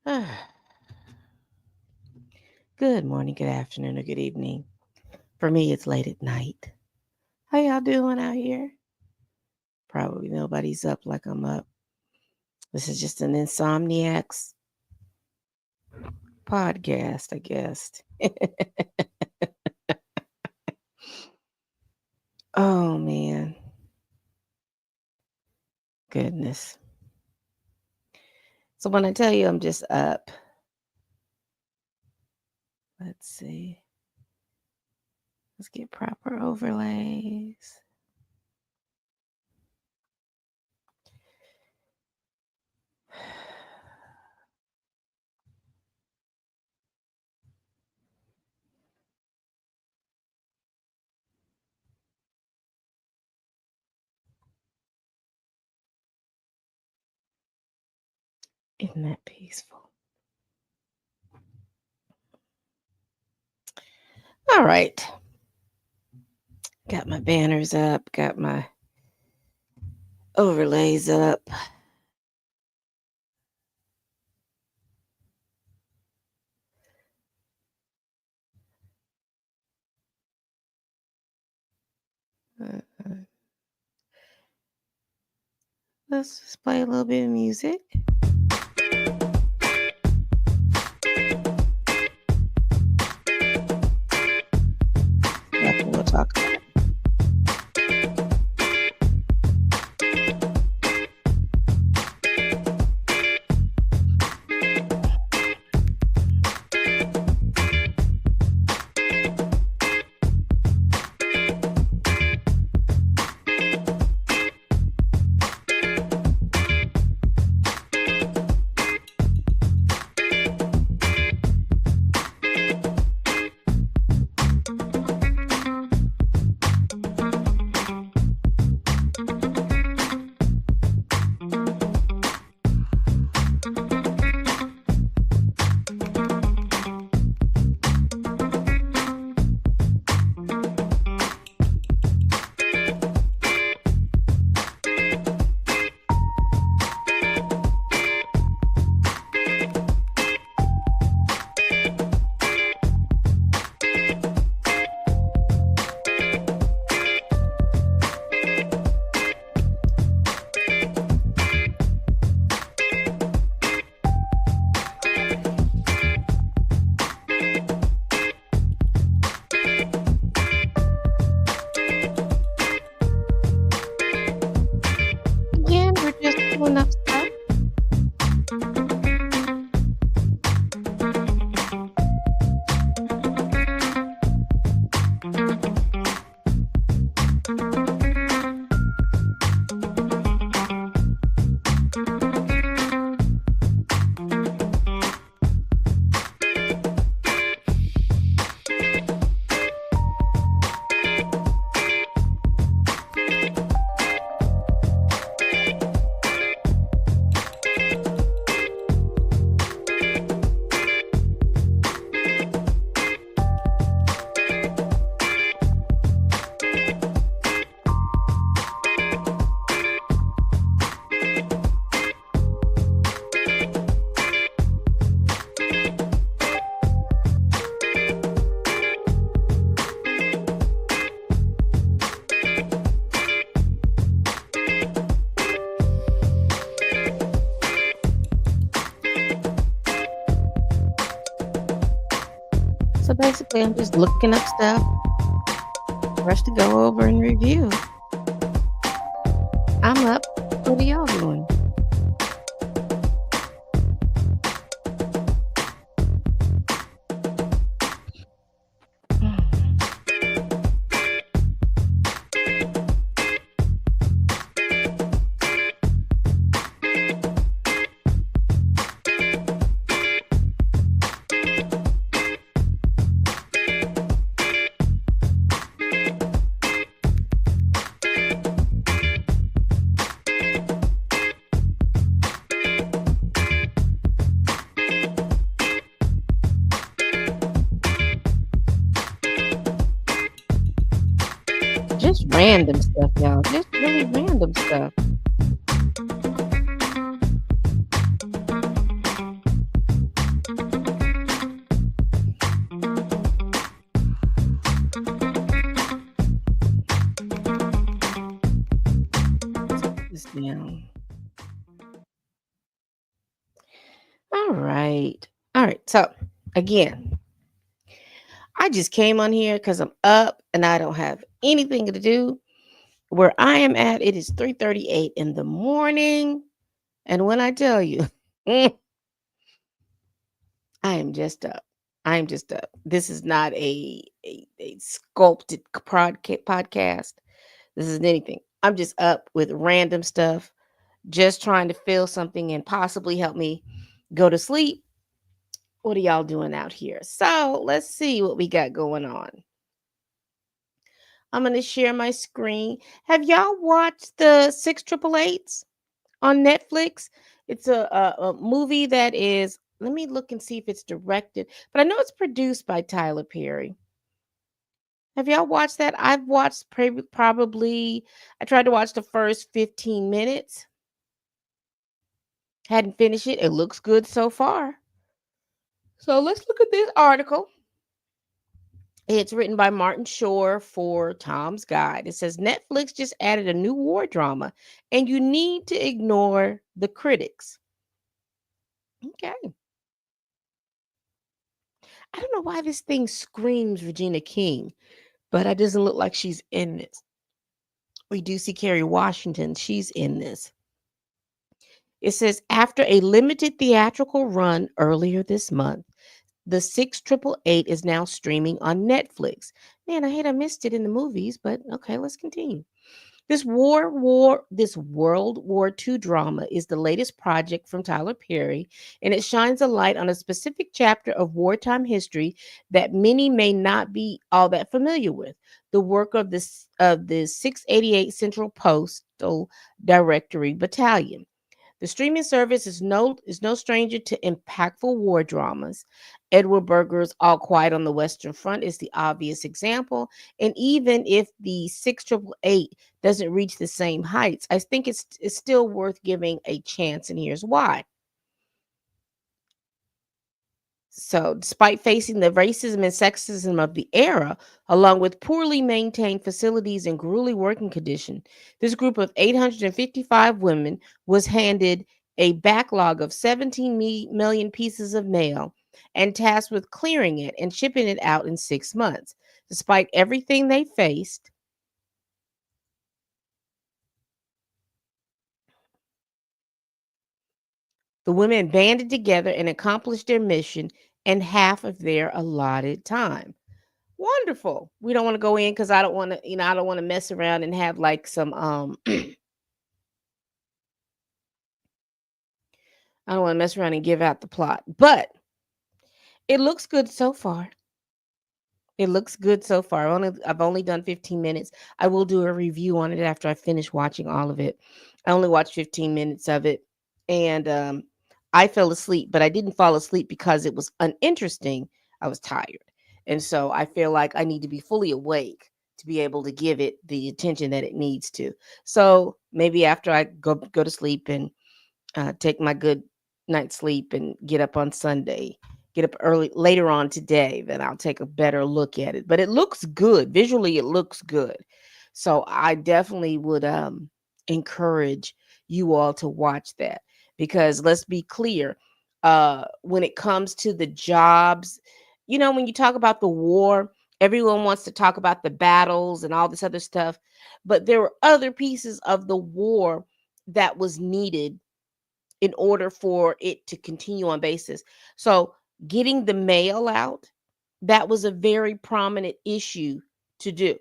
Good morning, good afternoon, or good evening. For me, it's late at night. How y'all doing out here? Probably nobody's up like I'm up. This is just an Insomniacs podcast, I guess. Oh, man. Goodness. So when I tell you I'm just up, let's see. Let's get proper overlays. Isn't that peaceful? All right. Got my banners up, got my overlays up. Let's just play a little bit of music. We'll talk about it. Again, we're just doing enough stuff. So basically, I'm just looking up stuff for us to go over and review. I'm up. What are y'all doing? Just random stuff, y'all. Just really random stuff. Yeah. All right. All right. So again, I just came on here because I'm up and I don't have anything to do. Where I am at, it is 3:38 in the morning. And when I tell you, I am just up. I am just up. This is not a sculpted podcast. This isn't anything. I'm just up with random stuff, just trying to fill something and possibly help me go to sleep. What are y'all doing out here? So let's see what we got going on. I'm going to share my screen. Have y'all watched the 6888s on Netflix? It's a movie that is, let me look and see if it's directed, but I know it's produced by Tyler Perry. Have y'all watched that? I've watched probably, I tried to watch the first 15 minutes. Hadn't finished it. It looks good so far. So let's look at this article. It's written by Martin Shore for Tom's Guide. It says Netflix just added a new war drama, and you need to ignore the critics. Okay. I don't know why this thing screams Regina King, but it doesn't look like she's in this. We do see Kerry Washington. She's in this. It says after a limited theatrical run earlier this month, the 6888 is now streaming on Netflix. Man, I hate I missed it in the movies, but okay, let's continue. This World War II drama is the latest project from Tyler Perry, and it shines a light on a specific chapter of wartime history that many may not be all that familiar with. The work of the 688 Central Postal Directory Battalion. The streaming service is no stranger to impactful war dramas. Edward Berger's All Quiet on the Western Front is the obvious example, and even if the 6888 doesn't reach the same heights, I think it's still worth giving a chance, and here's why. So, despite facing the racism and sexism of the era, along with poorly maintained facilities and grueling working conditions, this group of 855 women was handed a backlog of 17 million pieces of mail and tasked with clearing it and shipping it out in 6 months. Despite everything they faced, the women banded together and accomplished their mission in half of their allotted time. Wonderful. We don't want to go in because I don't want to, I don't want to mess around and have like some I don't want to mess around and give out the plot. But it looks good so far. It looks good so far. I've only done 15 minutes. I will do a review on it after I finish watching all of it. I only watched 15 minutes of it, and I fell asleep, but I didn't fall asleep because it was uninteresting. I was tired. And so I feel like I need to be fully awake to be able to give it the attention that it needs to. So maybe after I go to sleep and take my good night's sleep and get up on Sunday, get up early later on today, then I'll take a better look at it. But it looks good. Visually, it looks good. So I definitely would encourage you all to watch that because let's be clear, when it comes to the jobs, when you talk about the war, everyone wants to talk about the battles and all this other stuff, but there were other pieces of the war that was needed in order for it to continue on basis. So getting the mail out, that was a very prominent issue to do.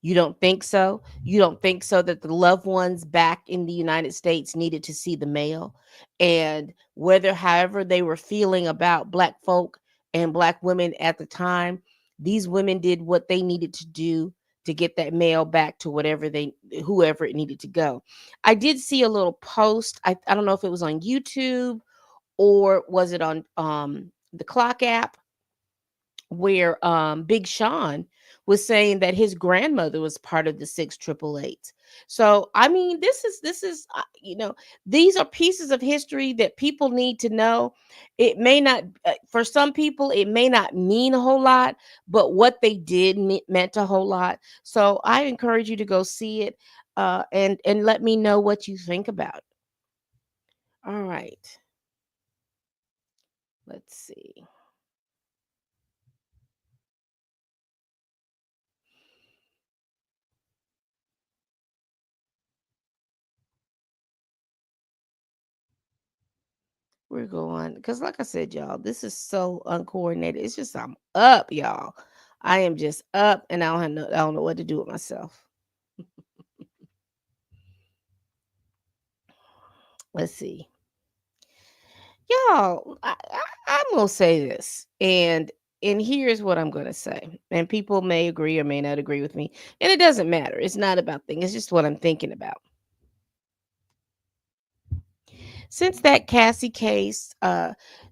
You don't think so? You don't think so that the loved ones back in the United States needed to see the mail? And whether, however, they were feeling about Black folk and Black women at the time, these women did what they needed to do to get that mail back to whoever it needed to go. I did see a little post. I don't know if it was on YouTube or was it on the Clock app where Big Sean was saying that his grandmother was part of the 688s. So I mean, this is these are pieces of history that people need to know. It may not for some people it may not mean a whole lot, but what they did meant a whole lot. So I encourage you to go see it, and let me know what you think about it. All right, let's see. We're going because, like I said, y'all, this is so uncoordinated. It's just I'm up, y'all. I am just up, and I don't know what to do with myself. Let's see, y'all. I'm gonna say this, and here's what I'm gonna say. And people may agree or may not agree with me, and it doesn't matter. It's not about things. It's just what I'm thinking about. Since that Cassie case,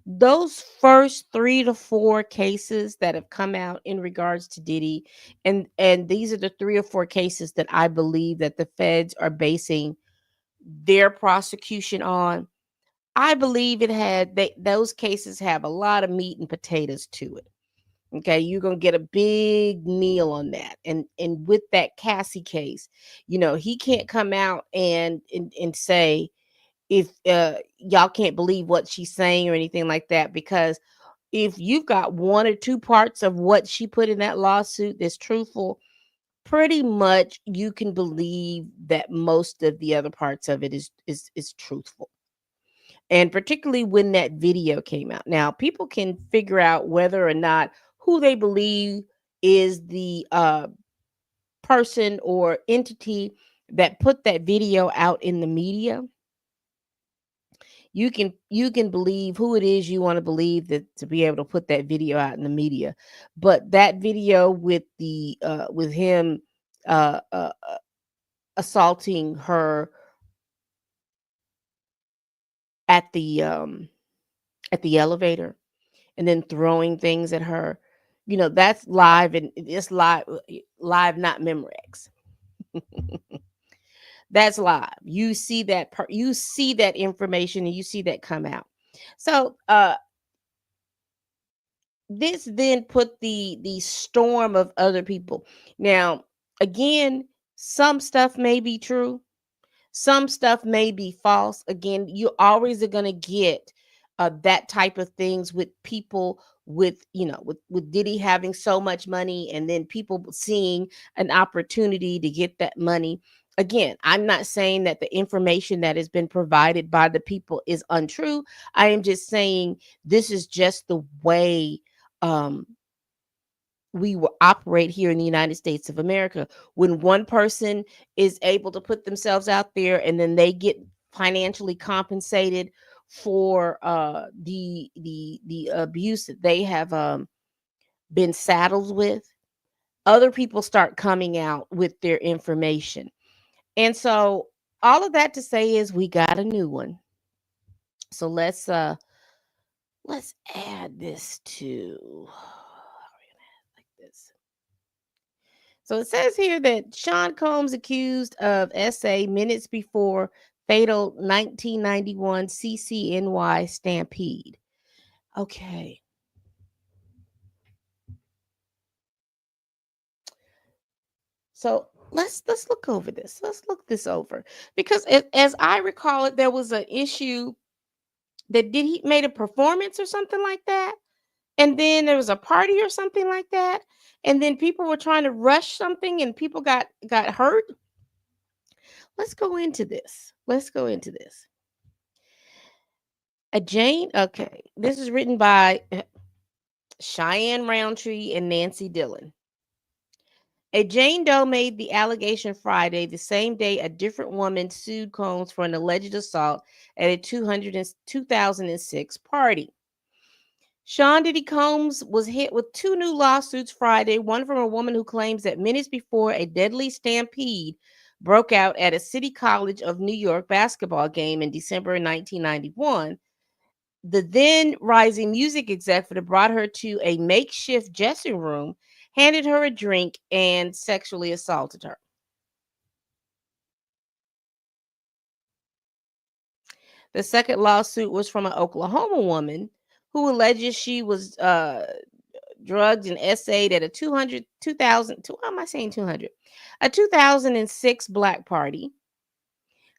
those first 3 to 4 cases that have come out in regards to Diddy, and these are the 3 or 4 cases that I believe that the feds are basing their prosecution on. I believe those cases have a lot of meat and potatoes to it. Okay, you're gonna get a big meal on that, and with that Cassie case, he can't come out and say if y'all can't believe what she's saying or anything like that, because if you've got 1 or 2 parts of what she put in that lawsuit that's truthful, pretty much you can believe that most of the other parts of it is truthful. And particularly when that video came out, now people can figure out whether or not who they believe is the person or entity that put that video out in the media. You can believe who it is you want to believe, that to be able to put that video out in the media. But that video with him uh, uh assaulting her at the elevator, and then throwing things at her, that's live, and it's live, not Memorex. That's live. You see you see that information, and you see that come out. So this then put the storm of other people. Now, again, some stuff may be true, some stuff may be false. Again, you always are going to get that type of things with people, with Diddy having so much money, and then people seeing an opportunity to get that money. Again, I'm not saying that the information that has been provided by the people is untrue. I am just saying this is just the way um we will operate here in the United States of America. When one person is able to put themselves out there, and then they get financially compensated for the abuse that they have been saddled with, other people start coming out with their information. And so all of that to say is we got a new one. So let's add this to like this. So it says here that Sean Combs accused of SA minutes before fatal 1991 CCNY stampede. Okay. So let's look over this. Let's look this over, because as I recall it, there was an issue that did he made a performance or something like that, and then there was a party or something like that, and then people were trying to rush something, and people got hurt. Let's go into this. Let's go into this. A Jane, okay. This is written by Cheyenne Roundtree and Nancy Dillon. A Jane Doe made the allegation Friday, the same day a different woman sued Combs for an alleged assault at a 2006 party. Sean Diddy Combs was hit with 2 new lawsuits Friday, one from a woman who claims that minutes before a deadly stampede broke out at a City College of New York basketball game in December 1991, the then rising music executive brought her to a makeshift dressing room handed her a drink, and sexually assaulted her. The second lawsuit was from an Oklahoma woman who alleges she was drugged and essayed at a 2000, why am I saying 200? A 2006 black party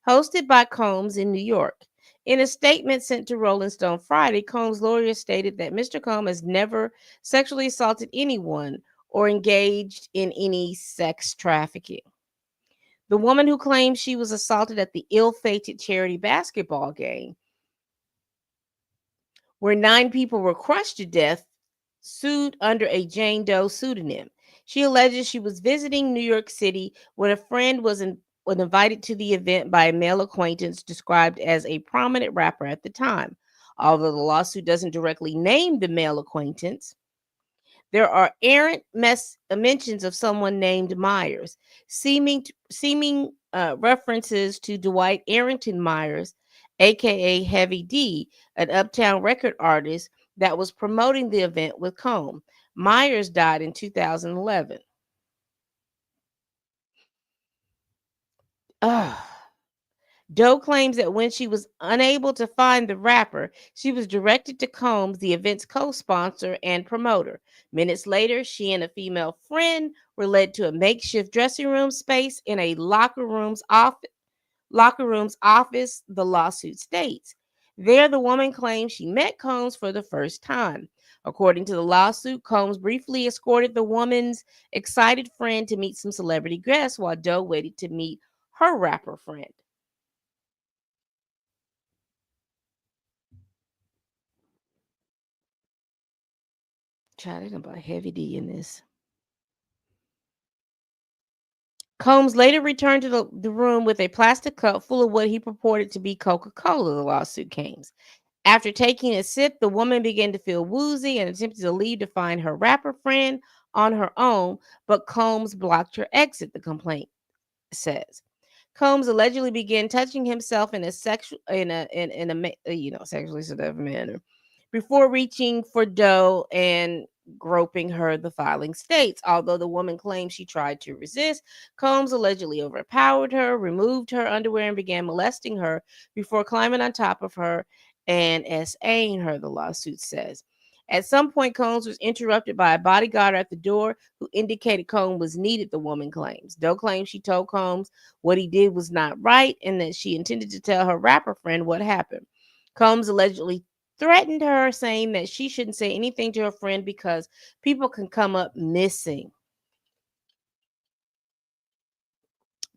hosted by Combs in New York. In a statement sent to Rolling Stone Friday, Combs' lawyer stated that Mr. Combs has never sexually assaulted anyone or engaged in any sex trafficking. The woman who claims she was assaulted at the ill-fated charity basketball game, where 9 people were crushed to death, sued under a Jane Doe pseudonym. She alleges she was visiting New York City when a friend was invited to the event by a male acquaintance described as a prominent rapper at the time. Although the lawsuit doesn't directly name the male acquaintance, there are errant mentions of someone named Myers, seeming references to Dwight Arrington Myers, aka Heavy D, an uptown record artist that was promoting the event with Combe. Myers died in 2011. Ugh. Doe claims that when she was unable to find the rapper, she was directed to Combs, the event's co sponsor and promoter. Minutes later, she and a female friend were led to a makeshift dressing room space in a locker room's office, the lawsuit states. There, the woman claims she met Combs for the first time. According to the lawsuit, Combs briefly escorted the woman's excited friend to meet some celebrity guests while Doe waited to meet her rapper friend. Child, they about Heavy D in this. Combs later returned to the room with a plastic cup full of what he purported to be Coca Cola, the lawsuit claims. After taking a sip, the woman began to feel woozy and attempted to leave to find her rapper friend on her own, but Combs blocked her exit, the complaint says. Combs allegedly began touching himself in a sexual sexually seductive manner before reaching for Doe and groping her, the filing states. Although the woman claims she tried to resist, Combs allegedly overpowered her, removed her underwear, and began molesting her before climbing on top of her and SAing her, the lawsuit says. At some point, Combs was interrupted by a bodyguard at the door who indicated Combs was needed, the woman claims. Doe claims she told Combs what he did was not right and that she intended to tell her rapper friend what happened. Combs allegedly threatened her, saying that she shouldn't say anything to her friend because people can come up missing.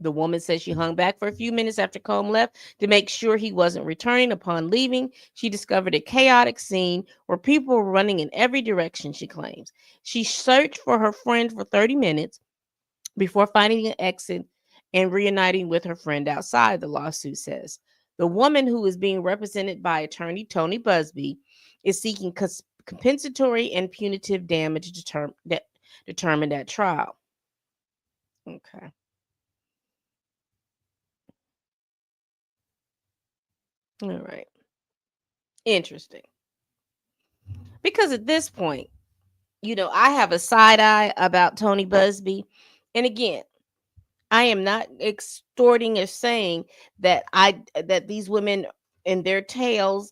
The woman says she hung back for a few minutes after Combe left to make sure he wasn't returning. Upon leaving, she discovered a chaotic scene where people were running in every direction, she claims. She searched for her friend for 30 minutes before finding an exit and reuniting with her friend outside, the lawsuit says. The woman, who is being represented by attorney Tony Busby, is seeking compensatory and punitive damage determined at trial. Okay. All right. Interesting. Because at this point, I have a side eye about Tony Busby. And again, I am not extorting or saying that these women and their tales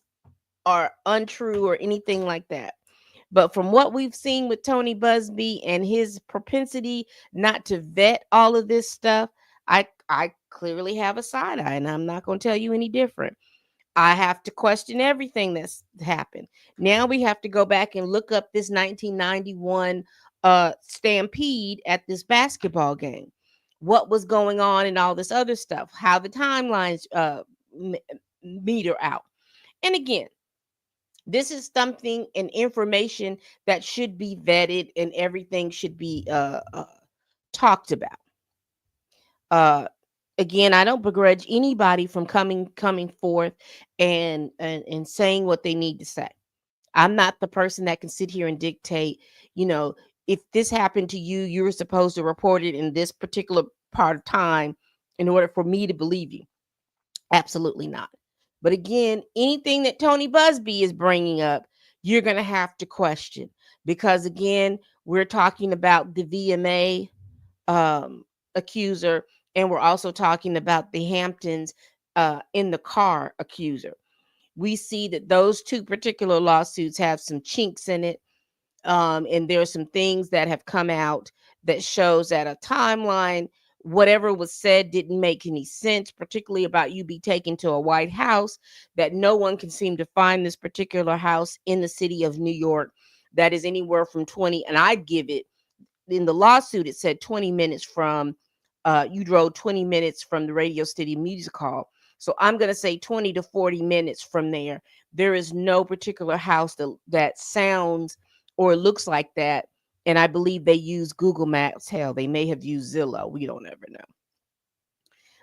are untrue or anything like that. But from what we've seen with Tony Busby and his propensity not to vet all of this stuff, I clearly have a side eye, and I'm not going to tell you any different. I have to question everything that's happened. Now we have to go back and look up this 1991 stampede at this basketball game. What was going on and all this other stuff, how the timelines meter out. And again, this is something and information that should be vetted and everything should be talked about. Uh, Again, I don't begrudge anybody from coming forth and saying what they need to say. I'm not the person that can sit here and dictate, you know, if this happened to you, you're supposed to report it in this particular part of time in order for me to believe you. Absolutely not. But again, anything that Tony Busby is bringing up, you're going to have to question, because again, we're talking about the VMA um, accuser, and we're also talking about the Hamptons in the car accuser. We see that those two particular lawsuits have some chinks in it, and there are some things that have come out that shows that a timeline, whatever was said, didn't make any sense, particularly about you be taken to a White House, that no one can seem to find this particular house in the city of New York that is anywhere from 20, and I'd give it, in the lawsuit it said 20 minutes from you drove 20 minutes from the Radio City Music Hall. So I'm going to say 20 to 40 minutes from there. There is no particular house that sounds or looks like that. And I believe they use Google Maps. Hell, they may have used Zillow. We don't ever know.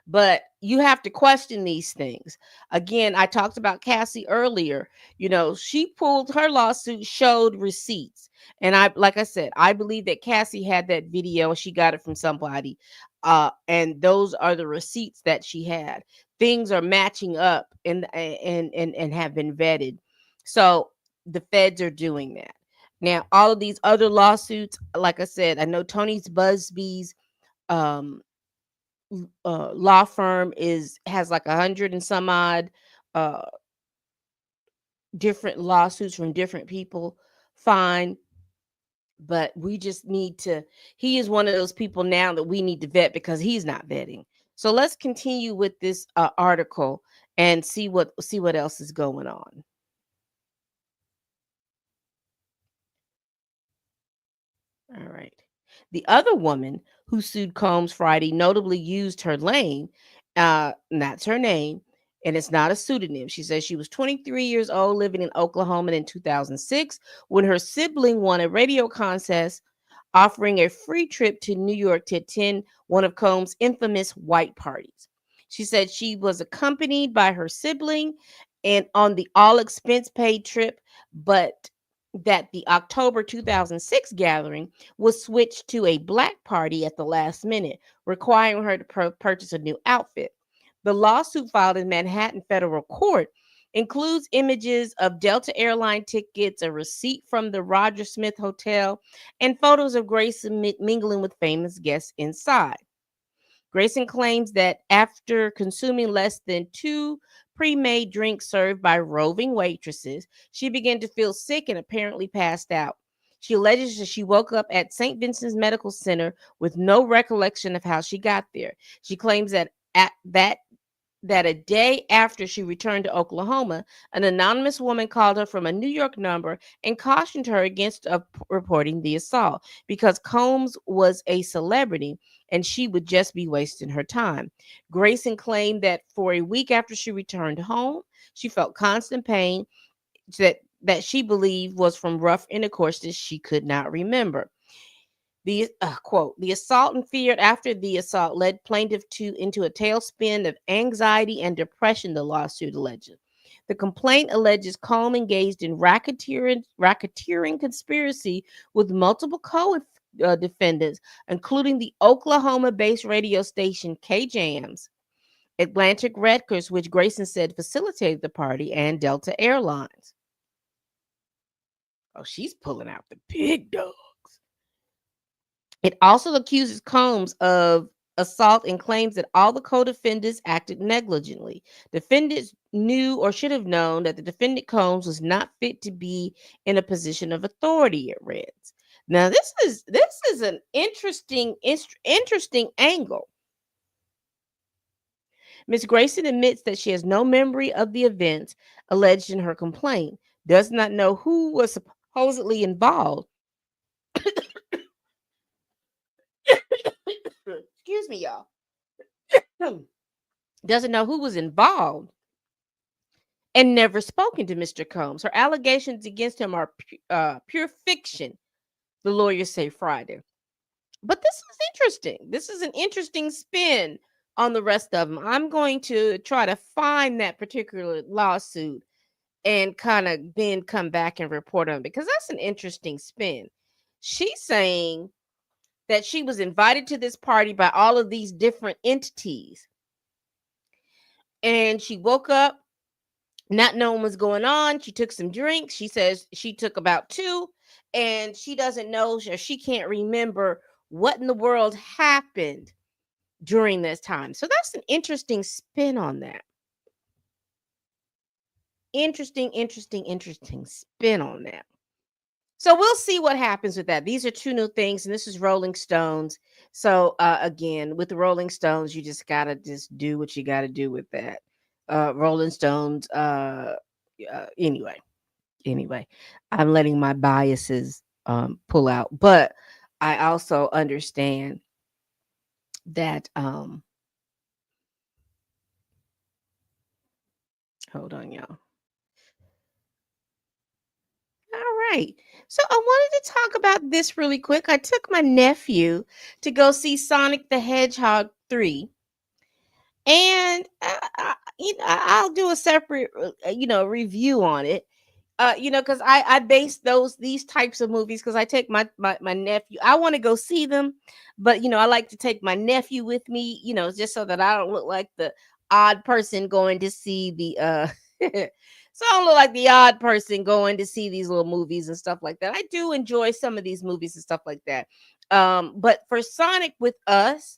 But you have to question these things. Again, I talked about Cassie earlier. You know, she pulled her lawsuit, showed receipts. And I, like I said, I believe that Cassie had that video. She got it from somebody. And those are the receipts that she had. Things are matching up and have been vetted. So the feds are doing that. Now, all of these other lawsuits, like I said, I know Tony's Busby's um law firm has like 100 and some odd uh different lawsuits from different people. Fine, but we just need to, he is one of those people now that we need to vet because he's not vetting. So let's continue with this article and see what else is going on. All right. The other woman who sued Combs Friday notably used her name, that's her name, and it's not a pseudonym. She says she was 23 years old, living in Oklahoma in 2006, when her sibling won a radio contest offering a free trip to New York to attend one of Combs' infamous white parties. She said she was accompanied by her sibling and on the all expense paid trip, but that the October 2006 gathering was switched to a black party at the last minute, requiring her to purchase a new outfit. The lawsuit filed in Manhattan federal court includes images of Delta airline tickets, a receipt from the Roger Smith Hotel, and photos of Grayson mingling with famous guests inside. Grayson claims that after consuming less than two pre-made drinks served by roving waitresses, she began to feel sick and apparently passed out. She alleges that she woke up at St. Vincent's Medical Center with no recollection of how she got there. She claims that that a day after she returned to Oklahoma, an anonymous woman called her from a New York number and cautioned her against reporting the assault because Combs was a celebrity and she would just be wasting her time. Grayson claimed that for a week after she returned home, she felt constant pain that she believed was from rough intercourse that she could not remember. The quote, the assault and fear after the assault led plaintiff into a tailspin of anxiety and depression, the lawsuit alleges. The complaint alleges Combe engaged in racketeering conspiracy with multiple co-defendants, including the Oklahoma-based radio station KJAM's, Atlantic Records, which Grayson said facilitated the party, and Delta Airlines. Oh, she's pulling out the big dog. It also accuses Combs of assault and claims that all the co-defendants acted negligently. Defendants knew or should have known that the defendant Combs was not fit to be in a position of authority, it reads. Now this is an interesting angle. Ms. Grayson admits that she has no memory of the events alleged in her complaint, does not know who was supposedly involved. Excuse me, y'all. Doesn't know who was involved and never spoken to Mr. Combs. Her allegations against him are pure fiction, the lawyers say Friday. But this is interesting. This is an interesting spin on the rest of them. I'm going to try to find that particular lawsuit and kind of then come back and report on it because that's an interesting spin. She's saying that she was invited to this party by all of these different entities. And she woke up not knowing what's going on. She took some drinks. She says she took about two, and she doesn't know, or she can't remember what in the world happened during this time. So that's an interesting spin on that. Interesting spin on that. So we'll see what happens with that. These are two new things, and this is Rolling Stones. So again, with the Rolling Stones, you just gotta just do what you gotta do with that. Rolling Stones. Anyway, I'm letting my biases pull out, but I also understand that. Hold on, y'all. All right. So I wanted to talk about this really quick. I took my nephew to go see Sonic the Hedgehog 3. And I'll do a separate review on it. Because I base these types of movies, because I take my nephew. I want to go see them, but I like to take my nephew with me, just so that I don't look like the odd person going to see the so I don't look like the odd person going to see these little movies and stuff like that. I do enjoy some of these movies and stuff like that. But for Sonic with us,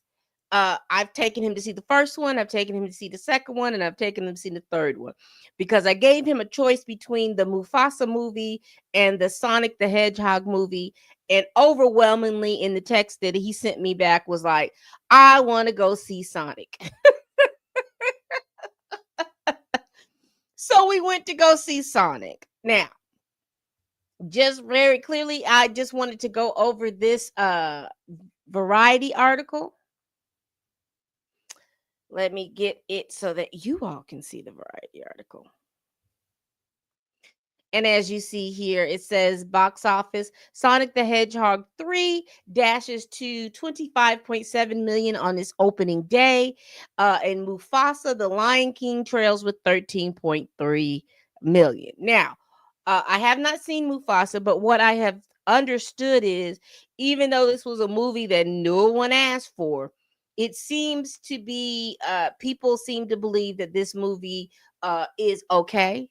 I've taken him to see the first one, I've taken him to see the second one, and I've taken him to see the third one, because I gave him a choice between the MUFASA movie and the Sonic the Hedgehog movie. And overwhelmingly, in the text that he sent me back, was like, I want to go see Sonic. So we went to go see Sonic. Now, just very clearly, I just wanted to go over this Variety article. Let me get it so that you all can see the Variety article. And as you see here, it says box office Sonic the Hedgehog 3 dashes to 25.7 million on its opening day. And Mufasa, the Lion King, trails with 13.3 million. Now, I have not seen Mufasa, but what I have understood is, even though this was a movie that no one asked for, it seems to be, people seem to believe that this movie is okay,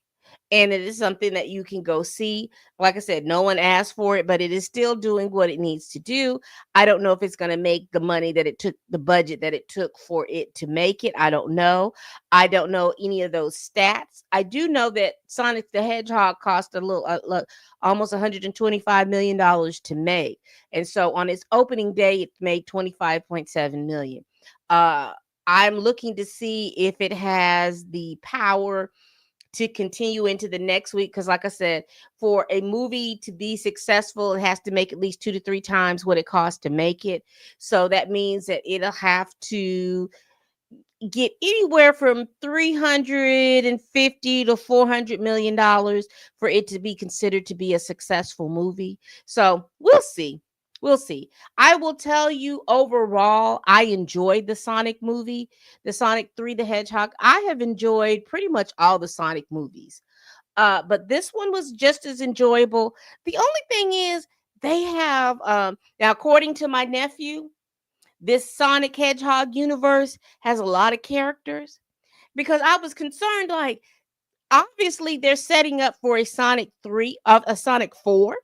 and it is something that you can go see. Like I said, no one asked for it, but it is still doing what it needs to do. I don't know if it's going to make the money that it took, the budget that it took for it to make it. I don't know. I don't know any of those stats. I do know that Sonic the Hedgehog cost a little, almost $125 million to make. And so on its opening day, it made 25.7 million. I'm looking to see if it has the power to continue into the next week, because like I said, for a movie to be successful, it has to make at least 2 to 3 times what it costs to make it. So that means that it'll have to get anywhere from 350 to 400 million dollars for it to be considered to be a successful movie. So we'll see. We'll see. I will tell you, overall, I enjoyed the Sonic movie, the Sonic 3 the Hedgehog. I have enjoyed pretty much all the Sonic movies. But this one was just as enjoyable. The only thing is, they have now, according to my nephew, this Sonic Hedgehog universe has a lot of characters, because I was concerned, like, obviously they're setting up for a Sonic 3 of a Sonic 4.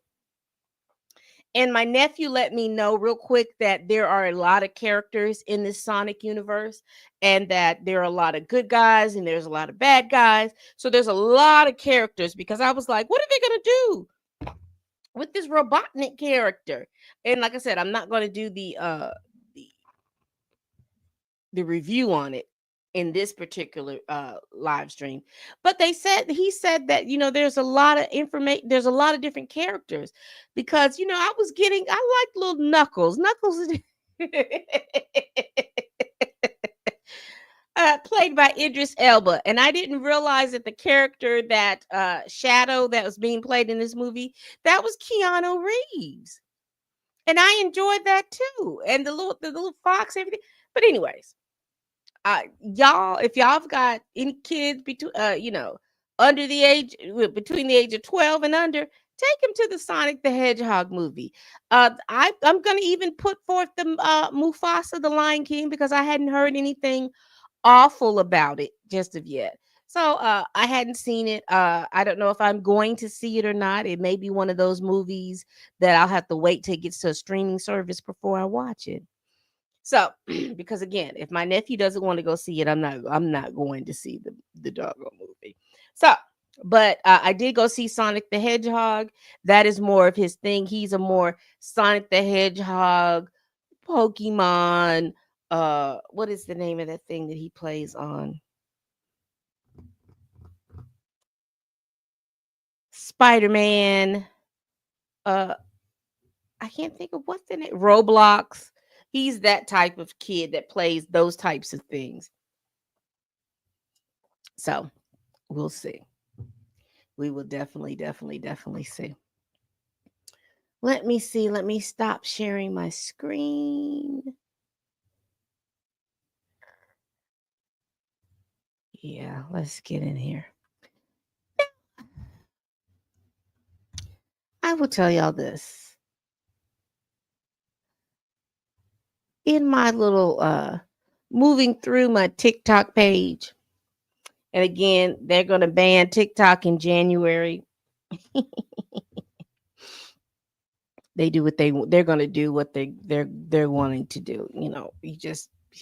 And my nephew let me know real quick that there are a lot of characters in this Sonic universe, and that there are a lot of good guys and there's a lot of bad guys. So there's a lot of characters, because I was like, what are they going to do with this Robotnik character? And like I said, I'm not going to do the the review on it in this particular live stream, but he said that there's a lot of information, there's a lot of different characters, because I like little Knuckles played by Idris Elba, and I didn't realize that the character that Shadow that was being played in this movie, that was Keanu Reeves, and I enjoyed that too, and the little fox, everything. But anyways, y'all, if y'all have got any kids between under the age, between the age of 12 and under, take them to the Sonic the Hedgehog movie. I'm gonna even put forth the Mufasa the Lion King, because I hadn't heard anything awful about it just of yet. So I hadn't seen it. I don't know if I'm going to see it or not. It may be one of those movies that I'll have to wait till it gets to a streaming service before I watch it. So, because again, if my nephew doesn't want to go see it, I'm not going to see the doggone movie. So, but I did go see Sonic the Hedgehog. That is more of his thing. He's a more Sonic the Hedgehog, Pokemon. What is the name of that thing that he plays on? Spider-Man. Uh, I can't think of what's the name. Roblox. He's that type of kid that plays those types of things. So we'll see. We will definitely see. Let me see. Let me stop sharing my screen. Yeah, let's get in here. I will tell y'all this. In my little moving through my TikTok page, and again, they're going to ban TikTok in January. They do what they're going to do what they're wanting to do. You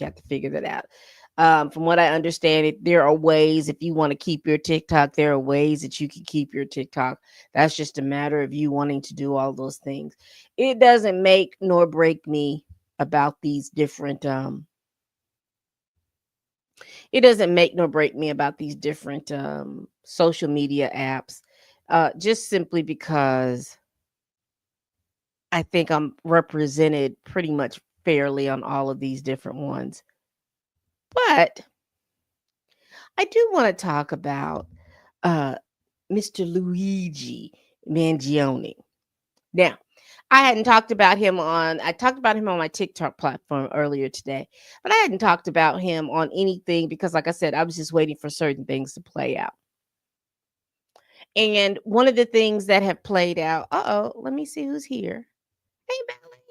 have to figure that out. From what I understand, there are ways, if you want to keep your TikTok, there are ways that you can keep your TikTok. That's just a matter of you wanting to do all those things. It doesn't make nor break me about these different it doesn't make nor break me about these different social media apps, just simply because I think I'm represented pretty much fairly on all of these different ones. But I do want to talk about uh, Mr. Luigi Mangione. Now, I talked about him on my TikTok platform earlier today, but I hadn't talked about him on anything because, like I said, I was just waiting for certain things to play out. And one of the things that have played out, let me see who's here. Hey, Melly,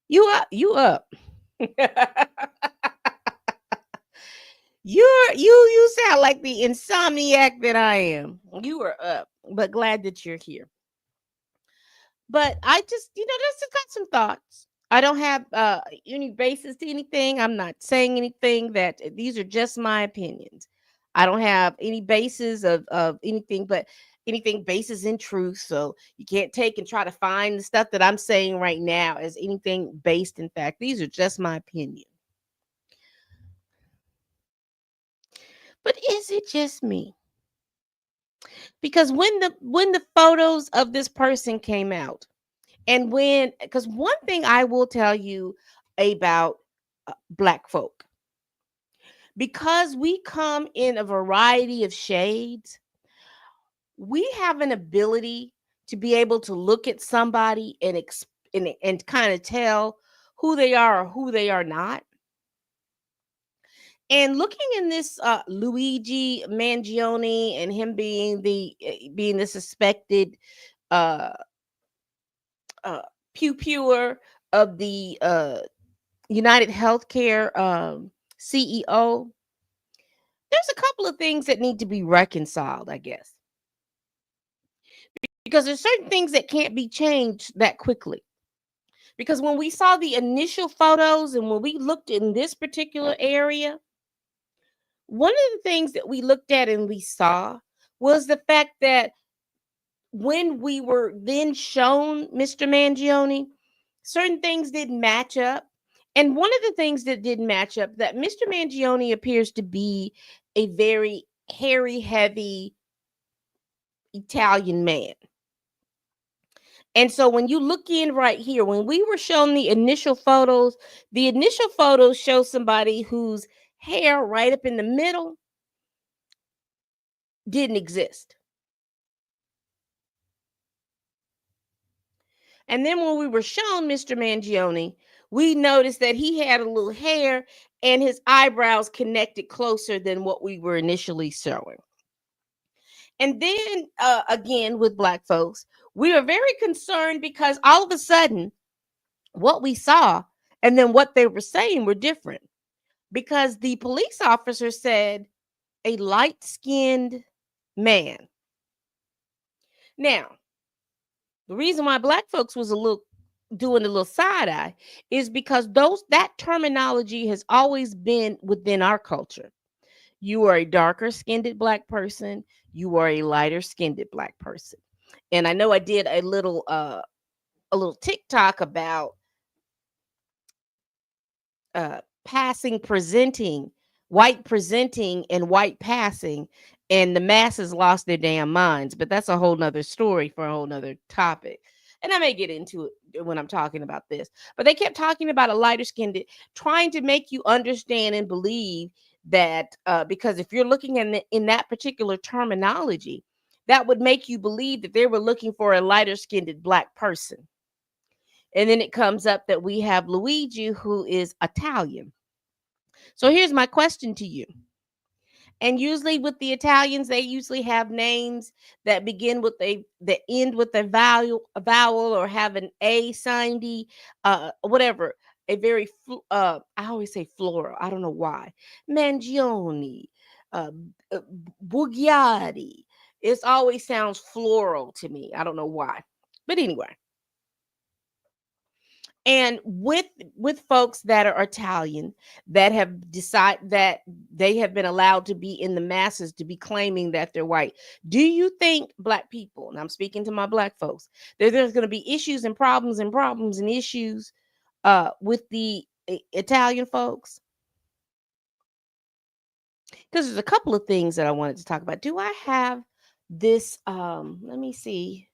you up. You sound like the insomniac that I am. You are up, but glad that you're here. But I just, just got some thoughts. I don't have any basis to anything. I'm not saying anything. That these are just my opinions. I don't have any basis of anything, but anything basis in truth. So you can't take and try to find the stuff that I'm saying right now as anything based in fact. These are just my opinion. But is it just me? Because when the photos of this person came out, and because one thing I will tell you about Black folk, because we come in a variety of shades, we have an ability to be able to look at somebody and kind of tell who they are or who they are not. And looking in this Luigi Mangione and him being the suspected uh, pewer of the United Healthcare CEO, there's a couple of things that need to be reconciled, I guess, because there's certain things that can't be changed that quickly. Because when we saw the initial photos and when we looked in this particular area, one of the things that we looked at and we saw was the fact that when we were then shown Mr. Mangione, certain things didn't match up. And one of the things that didn't match up, that Mr. Mangione appears to be a very hairy, heavy Italian man. And so when you look in right here, when we were shown the initial photos show somebody whose hair right up in the middle didn't exist. And then when we were shown Mr. Mangione, we noticed that he had a little hair and his eyebrows connected closer than what we were initially showing. And then again, with Black folks, we were very concerned because all of a sudden, what we saw and then what they were saying were different. Because the police officer said a light-skinned man. Now, the reason why black folks was a little doing a little side eye is because those that terminology has always been within our culture. You are a darker skinned black person, you are a lighter skinned black person. And I know I did a little TikTok about passing presenting, white presenting and white passing, and the masses lost their damn minds. But that's a whole nother story for a whole nother topic. And I may get into it when I'm talking about this. But they kept talking about a lighter skinned, trying to make you understand and believe that because if you're looking in that particular terminology, that would make you believe that they were looking for a lighter skinned black person. And then it comes up that we have Luigi, who is Italian. So here's my question to you. And usually with the Italians, they usually have names that begin with that end with a vowel or have an A signed, whatever. A very, I always say floral. I don't know why. Mangione, uh, uh, Bugiati. It always sounds floral to me. I don't know why. But anyway, and with folks that are Italian that have decided that they have been allowed to be in the masses to be claiming that they're white, do you think black people, and I'm speaking to my black folks, there's going to be issues and problems and issues with the Italian folks? Because there's a couple of things that I wanted to talk about. Do I have this? Let me see.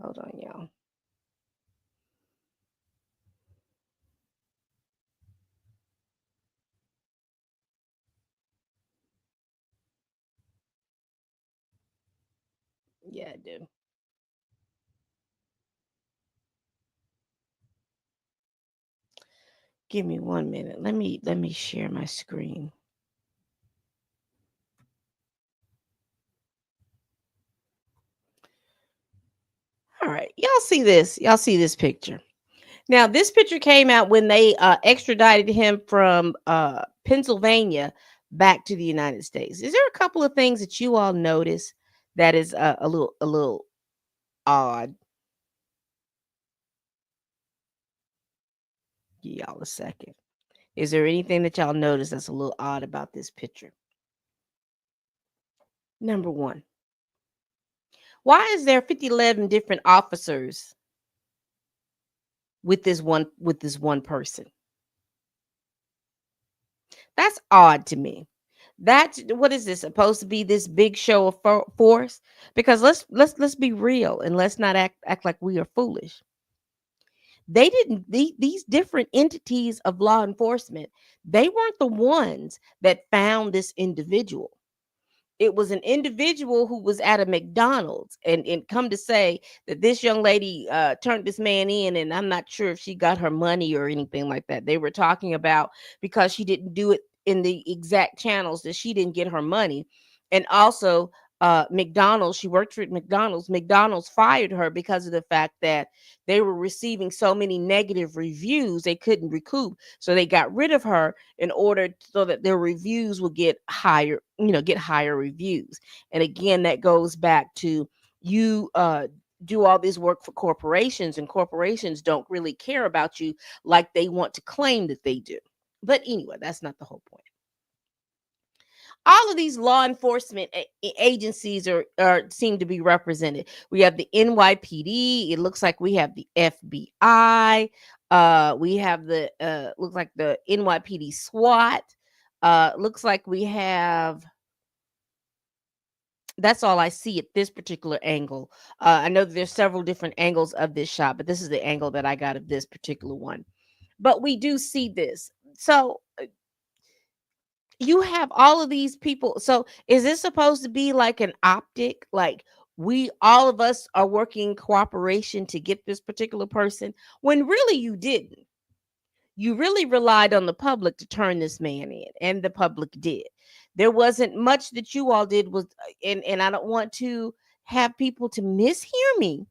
Hold on, y'all. Yeah, I do. Give me 1 minute. Let me share my screen. All right. Y'all see this? Y'all see this picture? Now, this picture came out when they extradited him from Pennsylvania back to the United States. Is there a couple of things that you all notice that is a little odd? Give y'all a second. Is there anything that y'all notice that's a little odd about this picture? Number one, why is there 11 different officers with this one person? That's odd to me. That's what is this supposed to be, this big show of force? Because let's be real and let's not act like we are foolish. They didn't these different entities of law enforcement, they weren't the ones that found this individual. It was an individual who was at a McDonald's, and come to say that this young lady turned this man in, and I'm not sure if she got her money or anything like that. They were talking about because she didn't do it in the exact channels that she didn't get her money. And also McDonald's, she worked for McDonald's fired her because of the fact that they were receiving so many negative reviews they couldn't recoup, so they got rid of her in order so that their reviews would get higher, get higher reviews. And again, that goes back to you do all this work for corporations, and corporations don't really care about you like they want to claim that they do. But anyway, that's not the whole point. All of these law enforcement agencies are seem to be represented. We have the NYPD. It looks like we have the FBI. We have the looks like the NYPD SWAT. Looks like we have. That's all I see at this particular angle. I know that there's several different angles of this shot, but this is the angle that I got of this particular one. But we do see this. So you have all of these people. So is this supposed to be like an optic? Like we all of us are working in cooperation to get this particular person when really you didn't. You really relied on the public to turn this man in, and the public did. There wasn't much that you all did was and I don't want to have people to mishear me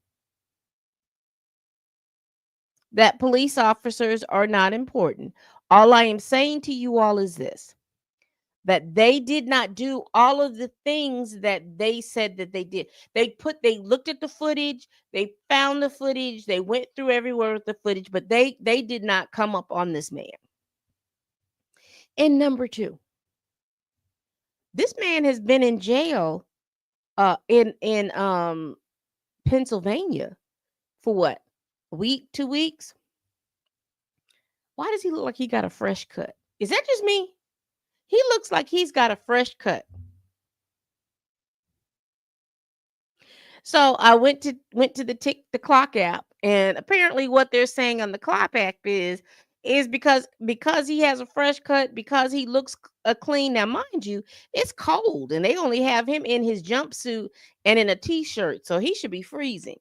that police officers are not important. All I am saying to you all is this, that they did not do all of the things that they said that they did. They looked at the footage, they found the footage, they went through everywhere with the footage, but they did not come up on this man. And number two, this man has been in jail in Pennsylvania for what? A week, 2 weeks? Why does he look like he got a fresh cut? Is that just me? He looks like he's got a fresh cut. So I went to the clock app, and apparently what they're saying on the clock app is because he has a fresh cut, because he looks clean. Now, mind you, it's cold, and they only have him in his jumpsuit and in a t-shirt, so he should be freezing.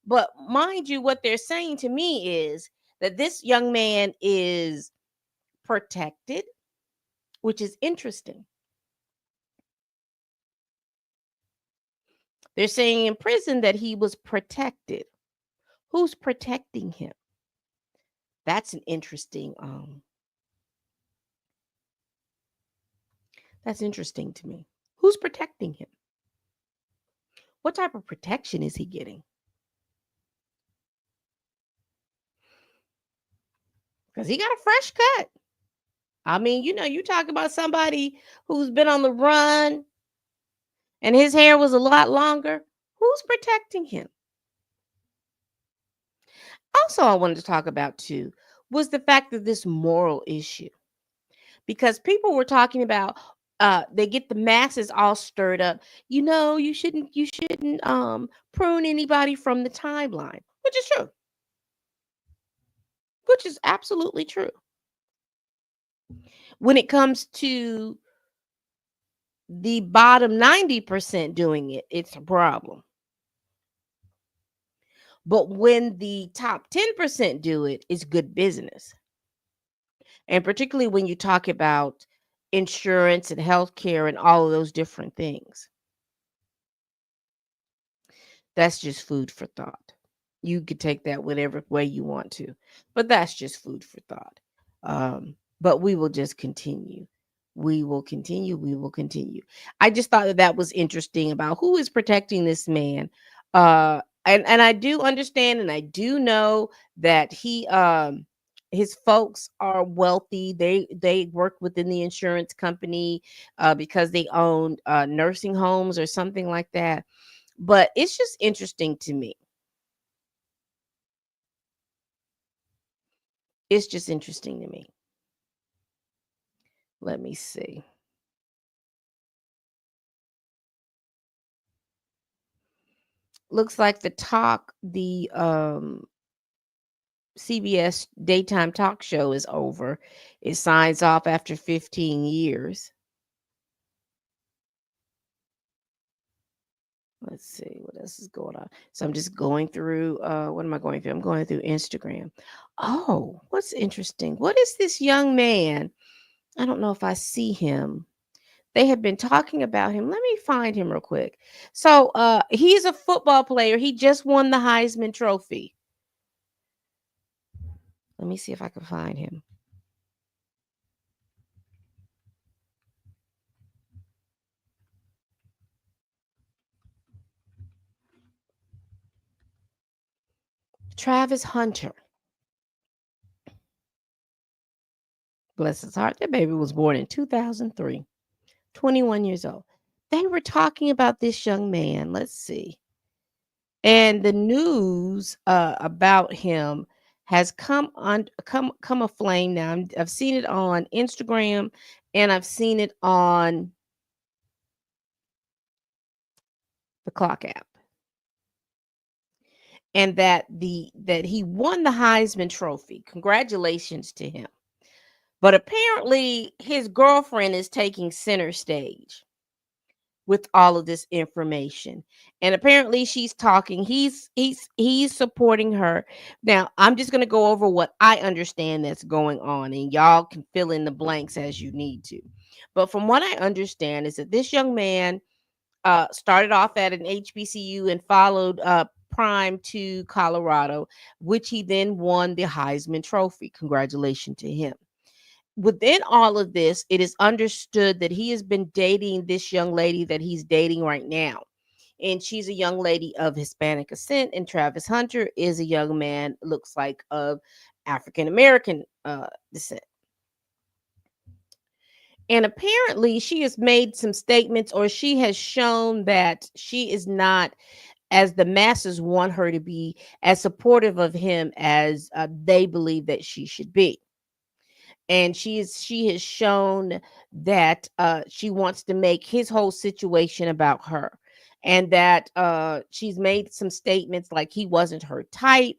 But mind you, what they're saying to me is that this young man is protected, which is interesting. They're saying in prison that he was protected. Who's protecting him? That's an interesting that's interesting to me. Who's protecting him? What type of protection is he getting? Because he got a fresh cut. I mean, you talk about somebody who's been on the run and his hair was a lot longer. Who's protecting him? Also, I wanted to talk about too was the fact of this moral issue, because people were talking about they get the masses all stirred up. You shouldn't prune anybody from the timeline, which is true, which is absolutely true. When it comes to the bottom 90% doing it, it's a problem. But when the top 10% do it, it's good business. And particularly when you talk about insurance and healthcare and all of those different things. That's just food for thought. You could take that whatever way you want to, but that's just food for thought. But we will just continue. We will continue. We will continue. I just thought that that was interesting about who is protecting this man. And I do understand, and I do know that his folks are wealthy. They work within the insurance company because they own nursing homes or something like that. But it's just interesting to me. It's just interesting to me. Let me see. Looks like the CBS daytime talk show is over. It signs off after 15 years. Let's see what else is going on. So I'm just going through what am I going through? I'm going through Instagram. Oh, what's interesting? What is this young man? I don't know if I see him. They have been talking about him. Let me find him real quick. So he's a football player. He just won the Heisman Trophy. Let me see if I can find him. Travis Hunter. Bless his heart. That baby was born in 2003. 21 years old. They were talking about this young man. Let's see. And the news about him has come aflame now. I've seen it on Instagram and I've seen it on the Clock app. And that he won the Heisman Trophy. Congratulations to him. But apparently his girlfriend is taking center stage with all of this information. And apparently she's talking. He's supporting her. Now, I'm just going to go over what I understand that's going on, and y'all can fill in the blanks as you need to. But from what I understand is that this young man started off at an HBCU and followed Prime to Colorado, which he then won the Heisman Trophy. Congratulations to him. within all of this, it is understood that he has been dating this young lady that he's dating right now. And she's a young lady of Hispanic descent, and Travis Hunter is a young man, looks like of African American descent. And apparently, she has made some statements, or she has shown that she is not, as the masses want her to be, as supportive of him as they believe that she should be. And she has shown that she wants to make his whole situation about her, and that she's made some statements like he wasn't her type,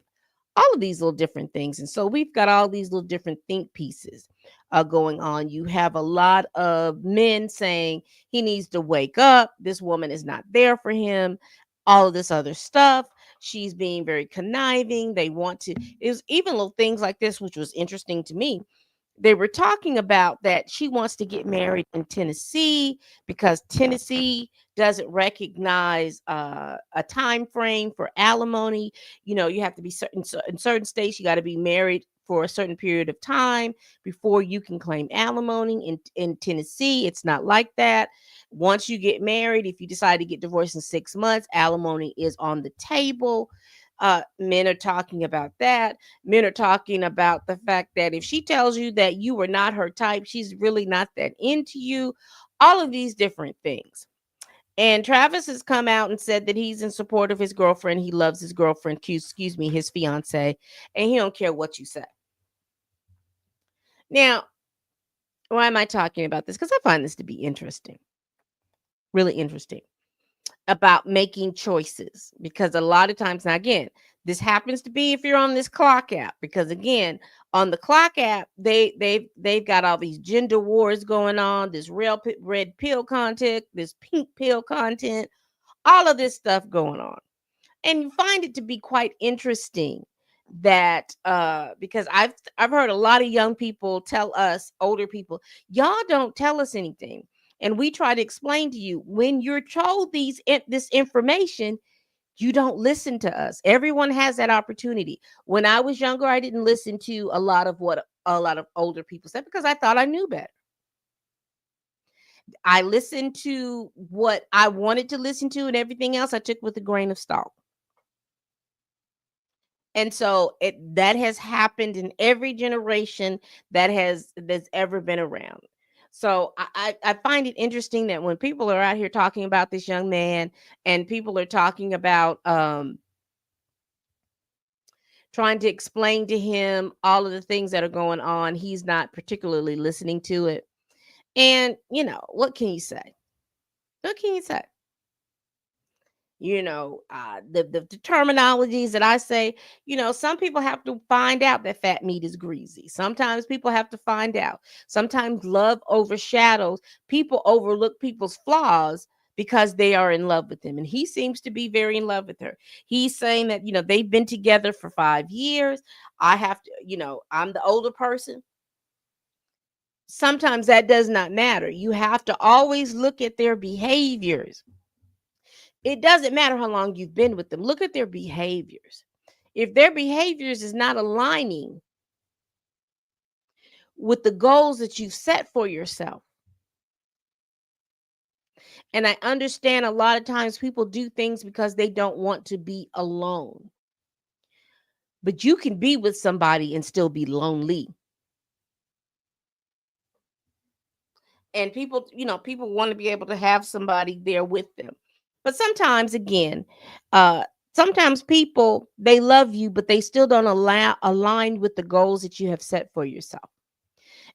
all of these little different things. And so we've got all these little different think pieces going on. You have a lot of men saying he needs to wake up, this woman is not there for him, all of this other stuff. She's being very conniving. They want to, it was even little things like this, which was interesting to me. They were talking about that she wants to get married in Tennessee because Tennessee doesn't recognize a time frame for alimony. You know, you have to be certain, so in certain states you got to be married for a certain period of time before you can claim alimony. In Tennessee, it's not like that. Once you get married, if you decide to get divorced in 6 months, alimony is on the table. Men are talking about that. Men are talking about the fact that if she tells you that you were not her type, she's really not that into you. All of these different things. And Travis has come out and said that he's in support of his girlfriend. He loves his girlfriend, excuse me, his fiance, and he don't care what you say. Now, why am I talking about this? Because I find this to be interesting, really interesting, about making choices. Because a lot of times, now again, this happens to be if you're on this clock app. Because again, on the clock app, they've got all these gender wars going on, this red pill content, this pink pill content, all of this stuff going on. And you find it to be quite interesting that because I've heard a lot of young people tell us, older people, y'all don't tell us anything. And we try to explain to you, when you're told this information, you don't listen to us. Everyone has that opportunity. When I was younger, I didn't listen to a lot of what a lot of older people said because I thought I knew better. I listened to what I wanted to listen to, and everything else I took with a grain of salt. And so that has happened in every generation that's ever been around. So I find it interesting that when people are out here talking about this young man, and people are talking about trying to explain to him all of the things that are going on, he's not particularly listening to it. And what can you say? What can you say? The terminologies that I say, some people have to find out that fat meat is greasy. Sometimes people have to find out. Sometimes love overshadows, people overlook people's flaws because they are in love with him, and he seems to be very in love with her. He's saying that they've been together for 5 years. I have to, I'm the older person. Sometimes that does not matter. You have to always look at their behaviors. It doesn't matter how long you've been with them. Look at their behaviors. If their behaviors is not aligning with the goals that you've set for yourself. And I understand a lot of times people do things because they don't want to be alone. But you can be with somebody and still be lonely. And people want to be able to have somebody there with them. But sometimes, again, sometimes people, they love you, but they still don't align with the goals that you have set for yourself.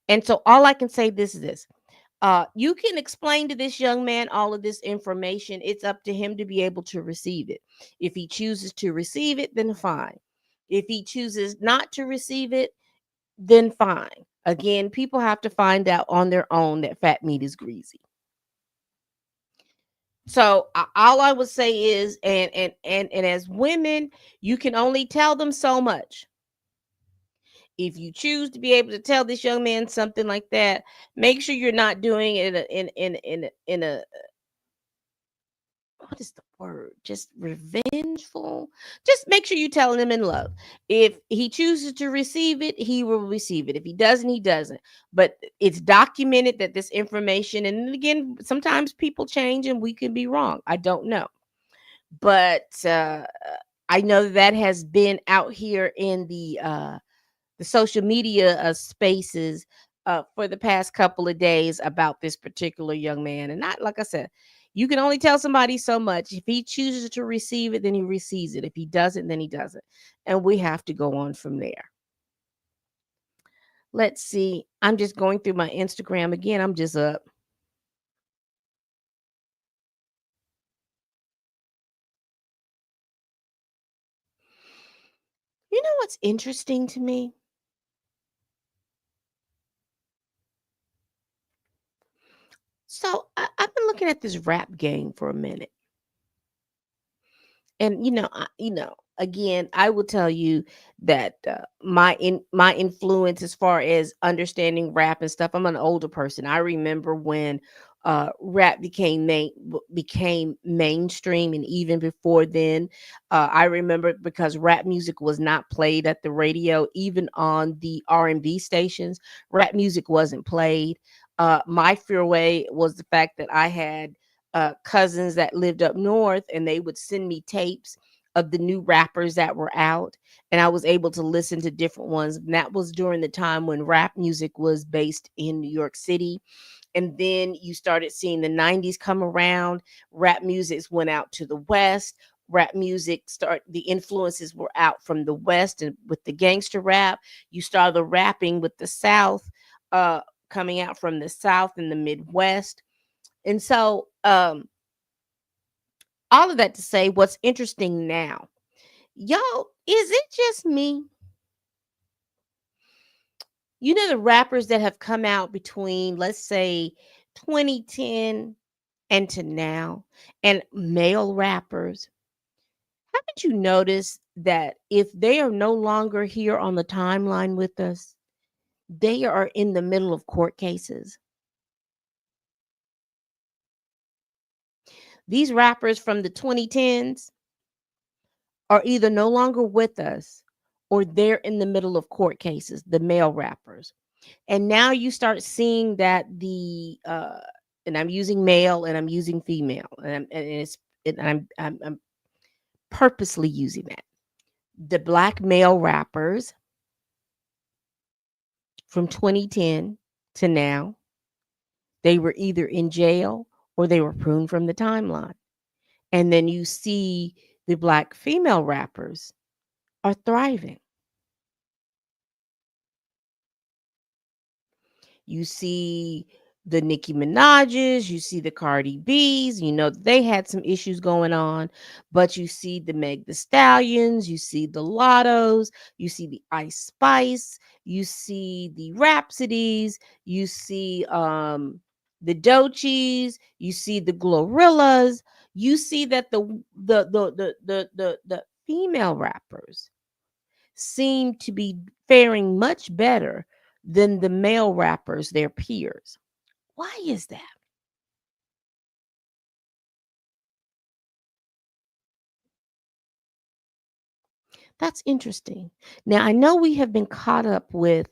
And so all I can say this is this. You can explain to this young man all of this information. It's up to him to be able to receive it. If he chooses to receive it, then fine. If he chooses not to receive it, then fine. Again, people have to find out on their own that fat meat is greasy. So all I would say is, and as women, you can only tell them so much. If you choose to be able to tell this young man something like that, make sure you're not doing it in a what is the word? Just revengeful. Just make sure you telling him in love. If he chooses to receive it, he will receive it. If he doesn't, he doesn't. But it's documented that this information, and again, sometimes people change and we can be wrong. I don't know. But I know that has been out here in the social media spaces for the past couple of days about this particular young man. And not like I said, you can only tell somebody so much. If he chooses to receive it, then he receives it. If he doesn't, then he doesn't. And we have to go on from there. Let's see. I'm just going through my Instagram again. I'm just up. You know what's interesting to me? So I've been looking at this rap game for a minute. And again, I will tell you that my influence as far as understanding rap and stuff, I'm an older person. I remember when rap became mainstream, and even before then, I remember because rap music was not played at the radio, even on the R&B stations. Rap music wasn't played. My fearway was the fact that I had cousins that lived up north, and they would send me tapes of the new rappers that were out, and I was able to listen to different ones. And that was during the time when rap music was based in New York City. And then you started seeing the 90s come around. Rap music went out to the west. Rap music start The influences were out from the west, and with the gangster rap, you started the rapping with the south, uh coming out from the south and the midwest. And so, all of that to say, what's interesting now, y'all, is it just me? You know, the rappers that have come out between, let's say, 2010 and to now, and male rappers, haven't you noticed that if they are no longer here on the timeline with us, they are in the middle of court cases? These rappers from the 2010s are either no longer with us or they're in the middle of court cases, the male rappers. And now you start seeing that and I'm using male and I'm using female, and I'm purposely using that. The black male rappers from 2010 to now, they were either in jail or they were pruned from the timeline. And then you see the black female rappers are thriving. You see the Nicki Minaj's, you see the Cardi B's, they had some issues going on, but you see the Meg the Stallions, you see the Lottos, you see the Ice Spice, you see the Rhapsodies, you see the Doechis, you see the Glorillaz, you see that the female rappers seem to be faring much better than the male rappers, their peers. Why is that? That's interesting. Now, I know we have been caught up with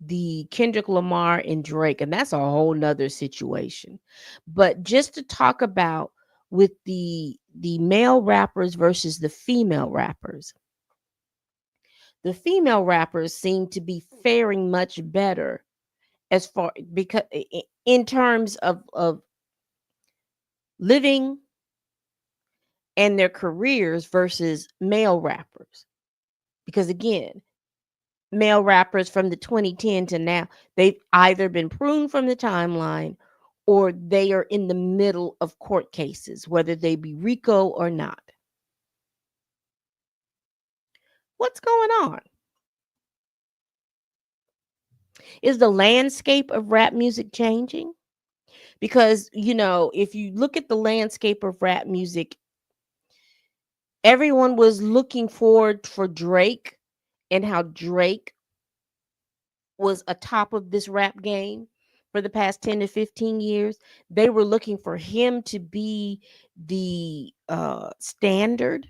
the Kendrick Lamar and Drake, and that's a whole nother situation. But just to talk about with the male rappers versus the female rappers, the female rappers seem to be faring much better as far because in terms of living and their careers versus male rappers. Because again, male rappers from the 2010 to now, they've either been pruned from the timeline or they are in the middle of court cases, whether they be RICO or not. What's going on? Is the landscape of rap music changing? Because, if you look at the landscape of rap music, everyone was looking forward for Drake and how Drake was atop of this rap game for the past 10 to 15 years. They were looking for him to be the standard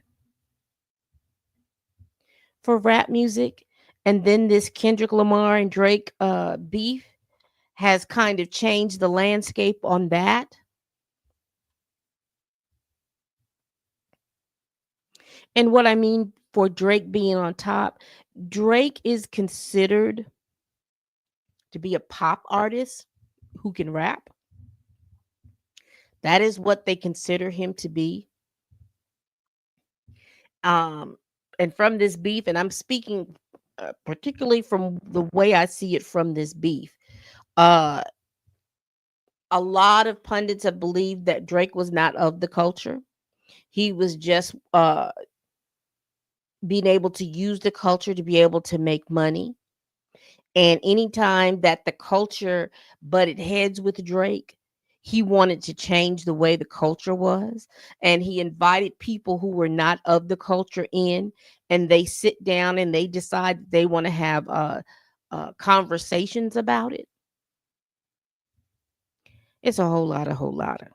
for rap music. And then this Kendrick Lamar and Drake beef has kind of changed the landscape on that. And what I mean for Drake being on top, Drake is considered to be a pop artist who can rap. That is what they consider him to be. Um, and from this beef, and I'm speaking particularly from the way I see it from this beef, uh, a lot of pundits have believed that Drake was not of the culture. He was just being able to use the culture to be able to make money. And anytime that the culture butted heads with Drake, he wanted to change the way the culture was. And he invited people who were not of the culture in, and they sit down and they decide they want to have conversations about it. It's a whole lot of.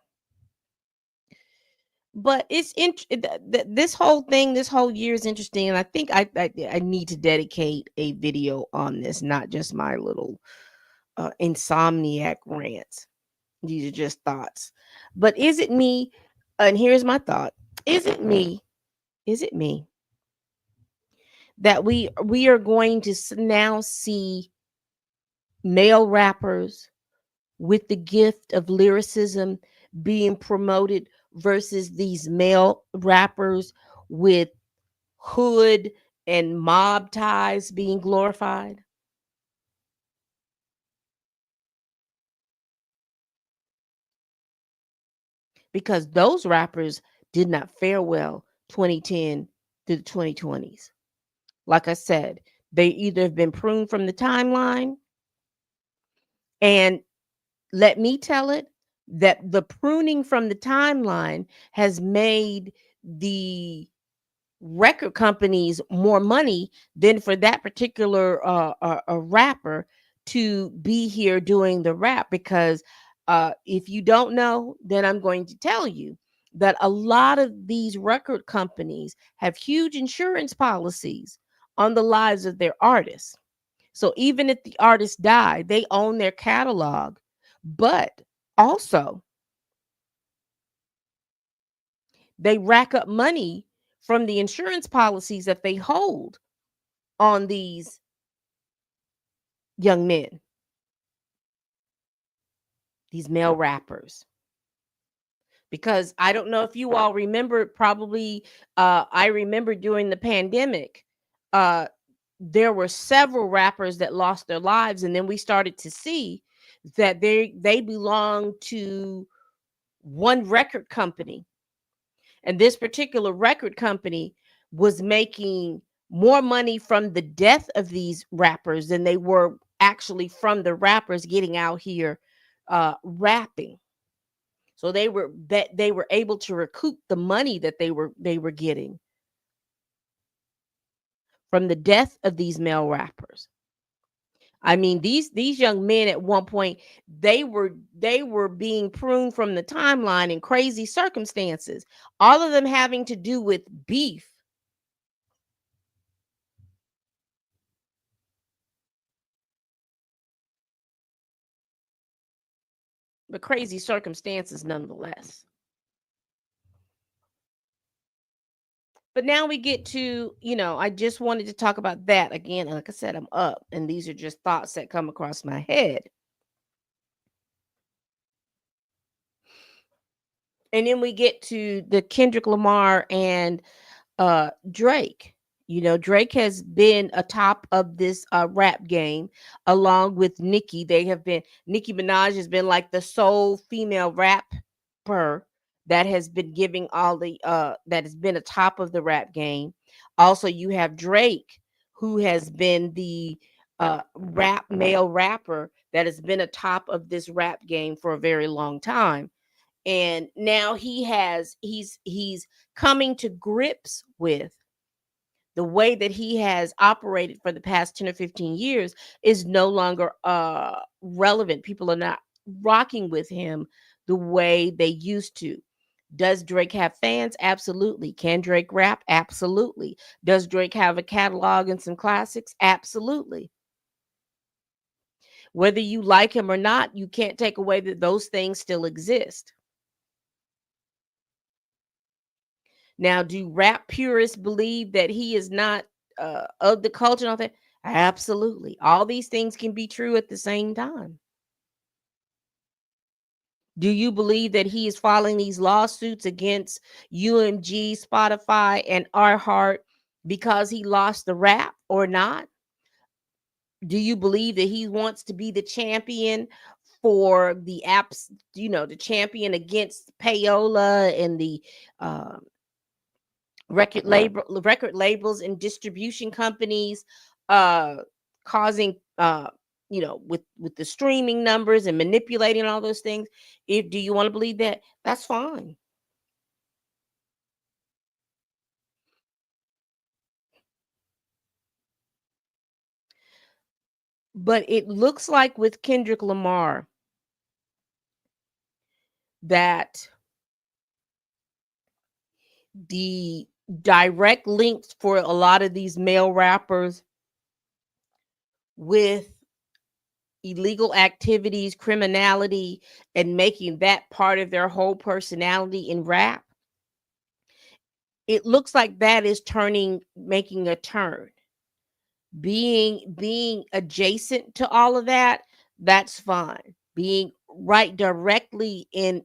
But this whole thing, this whole year is interesting, and I think I need to dedicate a video on this, not just my little insomniac rants. These are just thoughts. But is it me? And here's my thought: Is it me? Is it me that we are going to now see male rappers with the gift of lyricism being promoted versus these male rappers with hood and mob ties being glorified? Because those rappers did not fare well 2010 to the 2020s. Like I said, they either have been pruned from the timeline, and let me tell it that the pruning from the timeline has made the record companies more money than for that particular a rapper to be here doing the rap. Because if you don't know, then I'm going to tell you that a lot of these record companies have huge insurance policies on the lives of their artists. So even if the artists die, they own their catalog, but also they rack up money from the insurance policies that they hold on these young men, these male rappers. Because I don't know if you all remember, probably I remember during the pandemic, uh, there were several rappers that lost their lives, and then we started to see that they belong to one record company, and this particular record company was making more money from the death of these rappers than they were actually from the rappers getting out here rapping. So they were able to recoup the money that they were getting from the death of these male rappers. I mean, these young men at one point, they were being pruned from the timeline in crazy circumstances, all of them having to do with beef. But crazy circumstances nonetheless. But now we get to, I just wanted to talk about that again. Like I said, I'm up, and these are just thoughts that come across my head. And then we get to the Kendrick Lamar and Drake. Drake has been atop of this rap game along with Nicki. Nicki Minaj has been like the sole female rapper that has been giving all the that has been atop of the rap game. Also, you have Drake, who has been the rap male rapper that has been atop of this rap game for a very long time. And now he's coming to grips with the way that he has operated for the past 10 or 15 years is no longer relevant. People are not rocking with him the way they used to. Does Drake have fans? Absolutely. Can Drake rap? Absolutely. Does Drake have a catalog and some classics? Absolutely. Whether you like him or not, you can't take away that those things still exist. Now, do rap purists believe that he is not of the culture and all that? Absolutely. All these things can be true at the same time. Do you believe that he is filing these lawsuits against UMG, Spotify, and iHeart because he lost the rap or not? Do you believe that he wants to be the champion for the apps, the champion against payola and the uh, record labels and distribution companies uh causing with the streaming numbers and manipulating all those things? If do you want to believe that, that's fine. But it looks like with Kendrick Lamar that the direct links for a lot of these male rappers with illegal activities, criminality, and making that part of their whole personality in rap, it looks like that is making a turn. Being adjacent to all of that, that's fine. Being right directly in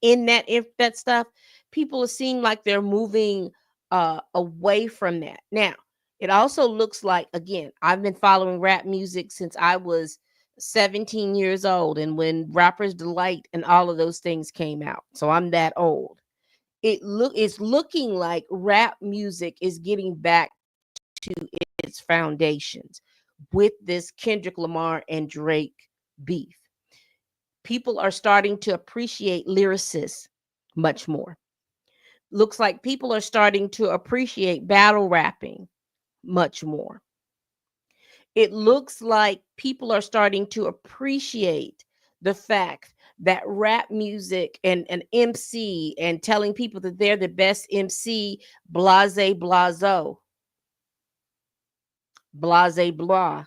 that stuff, people seem like they're moving away from that. Now, it also looks like, again, I've been following rap music since I was 17 years old, and when Rappers Delight and all of those things came out. So I'm that old. It's looking like rap music is getting back to its foundations with this Kendrick Lamar and Drake beef. People are starting to appreciate lyricists much more. Looks like people are starting to appreciate battle rapping much more. It looks like people are starting to appreciate the fact that rap music and an MC and telling people that they're the best MC, blase, blazo, blase, blah.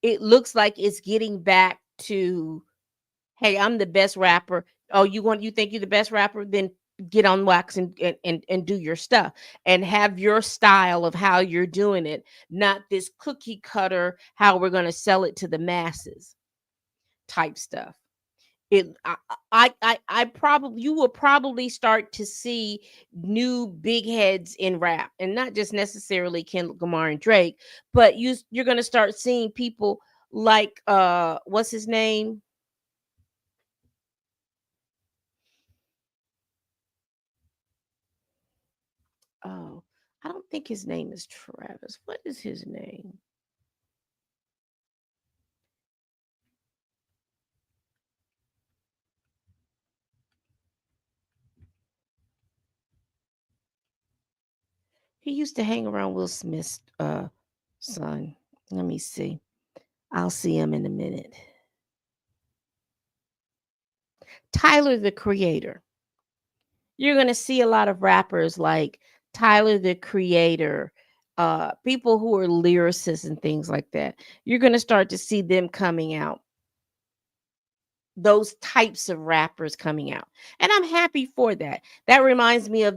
It looks like it's getting back to, hey, I'm the best rapper. Oh, you think you're the best rapper? Then get on wax and do your stuff and have your style of how you're doing it, not this cookie cutter, how we're going to sell it to the masses type stuff. I probably you will probably start to see new big heads in rap, and not just necessarily Kendrick Lamar and Drake, but you're gonna start seeing people like what's his name? Oh, I don't think his name is Travis. What is his name? He used to hang around Will Smith's son. Let me see. I'll see him in a minute. Tyler the Creator. You're going to see a lot of rappers like Tyler the Creator, people who are lyricists and things like that. You're going to start to see them coming out, those types of rappers coming out, and I'm happy for that. That reminds me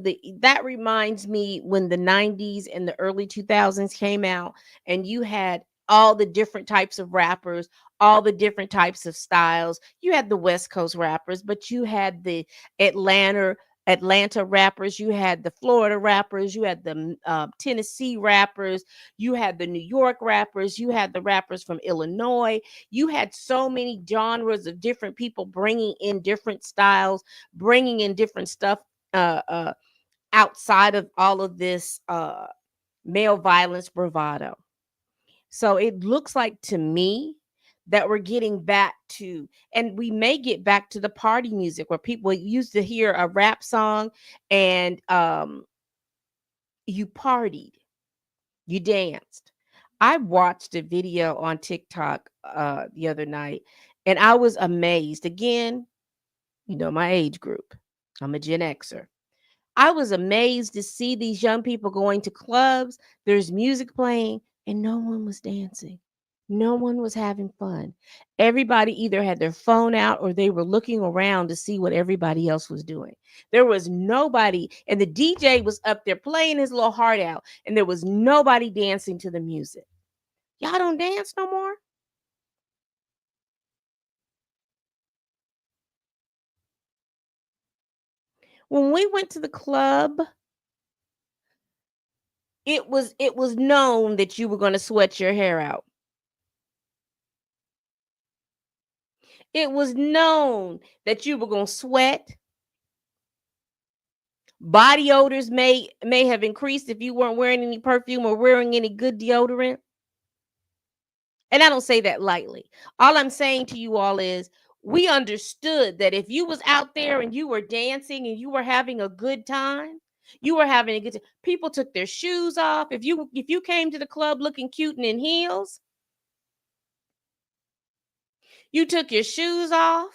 when the 90s and the early 2000s came out, and you had all the different types of rappers, all the different types of styles. You had the West Coast rappers, but you had the atlanta Atlanta rappers, you had the Florida rappers, you had the Tennessee rappers, you had the New York rappers, you had the rappers from Illinois. You had so many genres of different people bringing in different styles, bringing in different stuff uh, uh, outside of all of this male violence bravado. So it looks like to me that we're getting back to, and we may get back to the party music where people used to hear a rap song and You partied, you danced. I watched a video on TikTok the other night, and I was amazed. Again, you know my age group. I'm a Gen Xer. I was amazed to see these young people going to clubs. There's music playing, and no one was dancing. No one was having fun. Everybody either had their phone out or they were looking around to see what everybody else was doing. There was nobody, and the DJ was up there playing his little heart out, and there was nobody dancing to the music. Y'all don't dance no more? When we went to the club, it was known that you were going to sweat your hair out. It was known that you were going to sweat. Body odors may have increased if you weren't wearing any perfume or wearing any good deodorant. And I don't say that lightly. All I'm saying to you all is we understood that if you was out there and you were dancing and you were having a good time, you were having a good time. People took their shoes off. If you came to the club looking cute and in heels, you took your shoes off.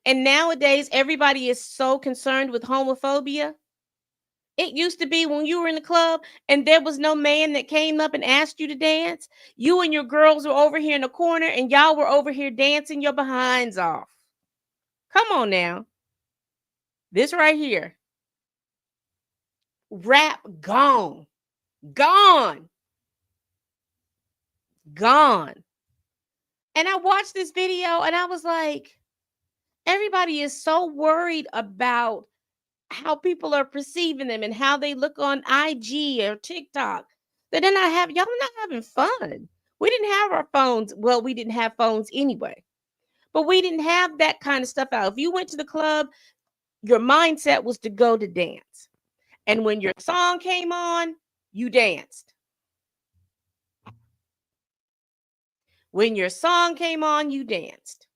And nowadays everybody is so concerned with homophobia. It used to be when you were in the club and there was no man that came up and asked you to dance. You and your girls were over here in the corner and y'all were over here dancing your behinds off. Come on now. This right here. Rap gone. Gone. Gone. And I watched this video and I was like, everybody is so worried about how people are perceiving them and how they look on IG or TikTok. That they're not having, y'all not having fun. We didn't have our phones. Well, we didn't have phones anyway, but we didn't have that kind of stuff out. If you went to the club, your mindset was to go to dance. And when your song came on, you danced. When your song came on, you danced.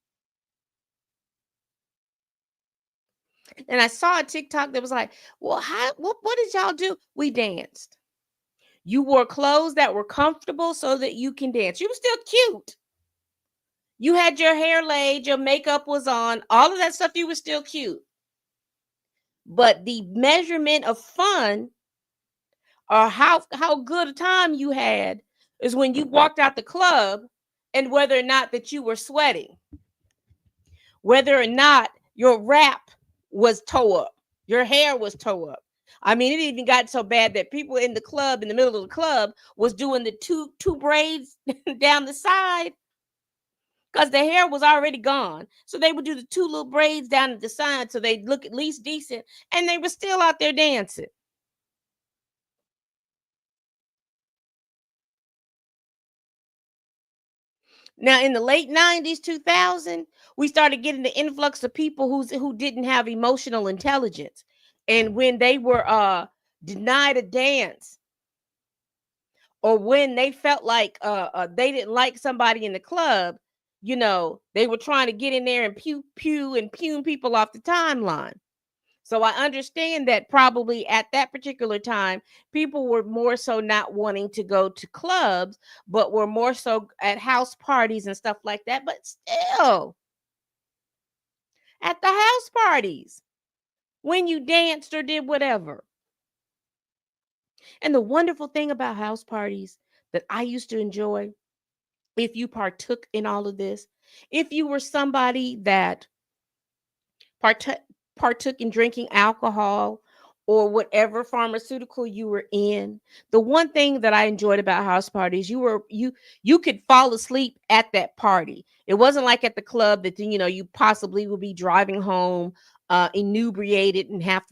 And I saw a TikTok that was like, well, what did y'all do? We danced. You wore clothes that were comfortable so that you can dance. You were still cute. You had your hair laid, your makeup was on, all of that stuff, you were still cute. But the measurement of fun or how good a time you had is when you walked out the club and whether or not that you were sweating. Whether or not your wrap was toe up, your hair was toe up. I mean, it even got so bad that people in the club, in the middle of the club, was doing the two braids down the side because the hair was already gone. So they would do the two little braids down at the side so they'd look at least decent, and they were still out there dancing. Now, in the late 90s, 2000, we started getting the influx of people who didn't have emotional intelligence. And when they were denied a dance, or when they felt like they didn't like somebody in the club, they were trying to get in there and pew and pume people off the timeline. So I understand that probably at that particular time, people were more so not wanting to go to clubs, but were more so at house parties and stuff like that. But still, at the house parties, when you danced or did whatever. And the wonderful thing about house parties that I used to enjoy, if you partook in all of this, if you were somebody that partook partook in drinking alcohol or whatever pharmaceutical you were in, the one thing that I enjoyed about house parties, you could fall asleep at that party. It wasn't like at the club that you possibly would be driving home inebriated and have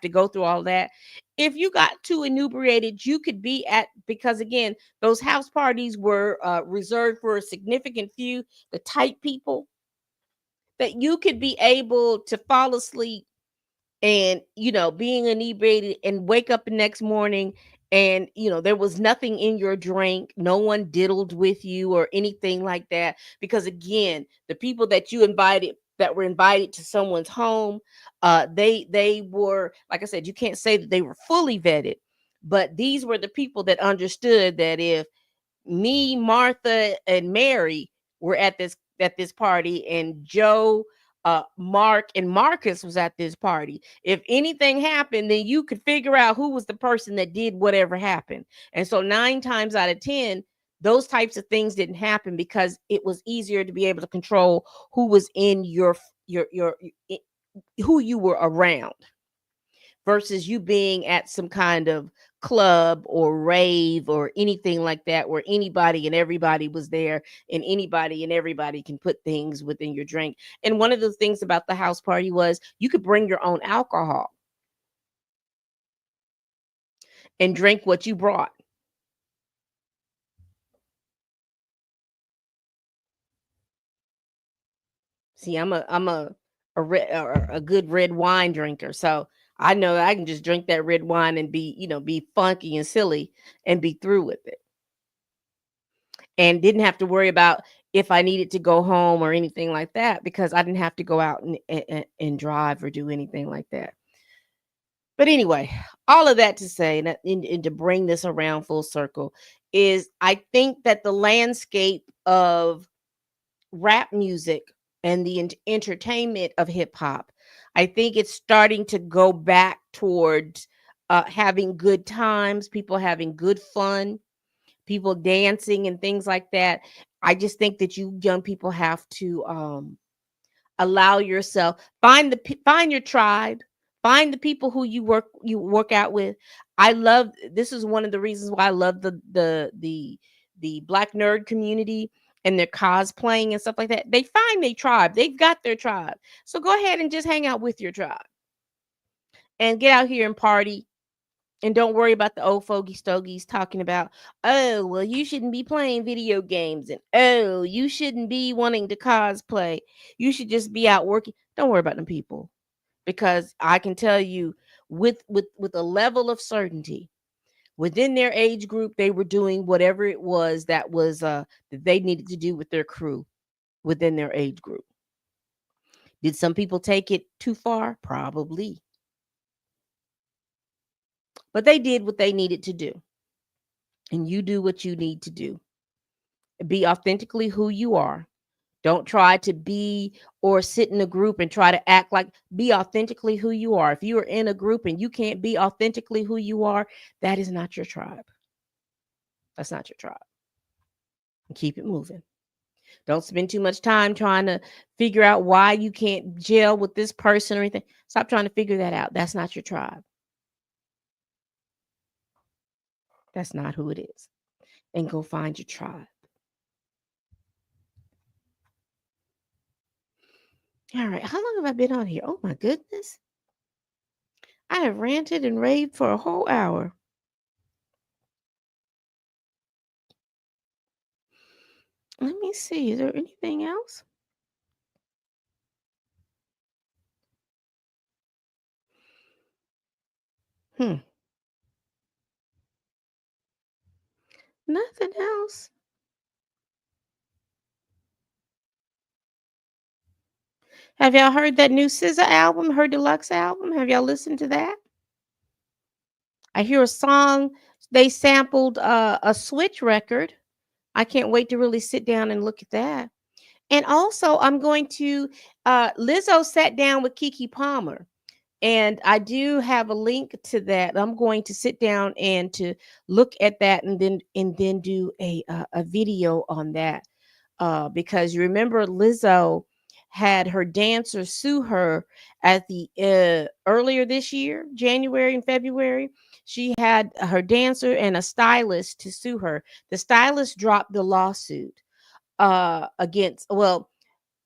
to go through all that. If you got too inebriated, you could be at, because again, those house parties were reserved for a significant few, the type people, that you could be able to fall asleep and being inebriated and wake up the next morning and there was nothing in your drink, no one diddled with you or anything like that, because again, the people that you invited that were invited to someone's home. They were, like I said, you can't say that they were fully vetted, but these were the people that understood that if me, Martha, and Mary were at this party, and Joe, Mark, and Marcus was at this party. If anything happened, then you could figure out who was the person that did whatever happened. And so 9 times out of 10, those types of things didn't happen because it was easier to be able to control who was in your who you were around versus you being at some kind of club or rave or anything like that where anybody and everybody was there and anybody and everybody can put things within your drink. And one of the things about the house party was you could bring your own alcohol and drink what you brought. See, I'm a good red wine drinker, so I know I can just drink that red wine and be funky and silly and be through with it, and didn't have to worry about if I needed to go home or anything like that because I didn't have to go out and drive or do anything like that. But anyway, all of that to say, and to bring this around full circle, is I think that the landscape of rap music and the entertainment of hip hop, I think it's starting to go back towards having good times, people having good fun, people dancing and things like that. I just think that you young people have to allow yourself, find your tribe, find the people who you work out with. I love, this is one of the reasons why I love the black nerd community and their cosplaying and stuff like that. They find their tribe, they've got their tribe, so go ahead and just hang out with your tribe and get out here and party. And don't worry about the old fogey stogies talking about, oh, well, you shouldn't be playing video games. And, oh, you shouldn't be wanting to cosplay. You should just be out working. Don't worry about them people. Because I can tell you with a level of certainty, within their age group, they were doing whatever it was that they needed to do with their crew within their age group. Did some people take it too far? Probably. But they did what they needed to do. And you do what you need to do. Be authentically who you are. Don't try to be or sit in a group and try to act like, be authentically who you are. If you are in a group and you can't be authentically who you are, that is not your tribe. That's not your tribe. And keep it moving. Don't spend too much time trying to figure out why you can't gel with this person or anything. Stop trying to figure that out. That's not your tribe. That's not who it is. And go find your tribe. All right. How long have I been on here? Oh my goodness. I have ranted and raved for a whole hour. Let me see. Is there anything else? Hmm. Nothing else. Have y'all heard that new SZA album, her deluxe album? Have y'all listened to that? I hear a song. They sampled a Switch record. I can't wait to really sit down and look at that. And also, I'm going to Lizzo sat down with Kiki Palmer, and I do have a link to that. I'm going to sit down and to look at that, and then do a video on that, because you remember Lizzo had her dancer sue her at the earlier this year, January and February. She had her dancer and a stylist to sue her. The stylist dropped the lawsuit against, well,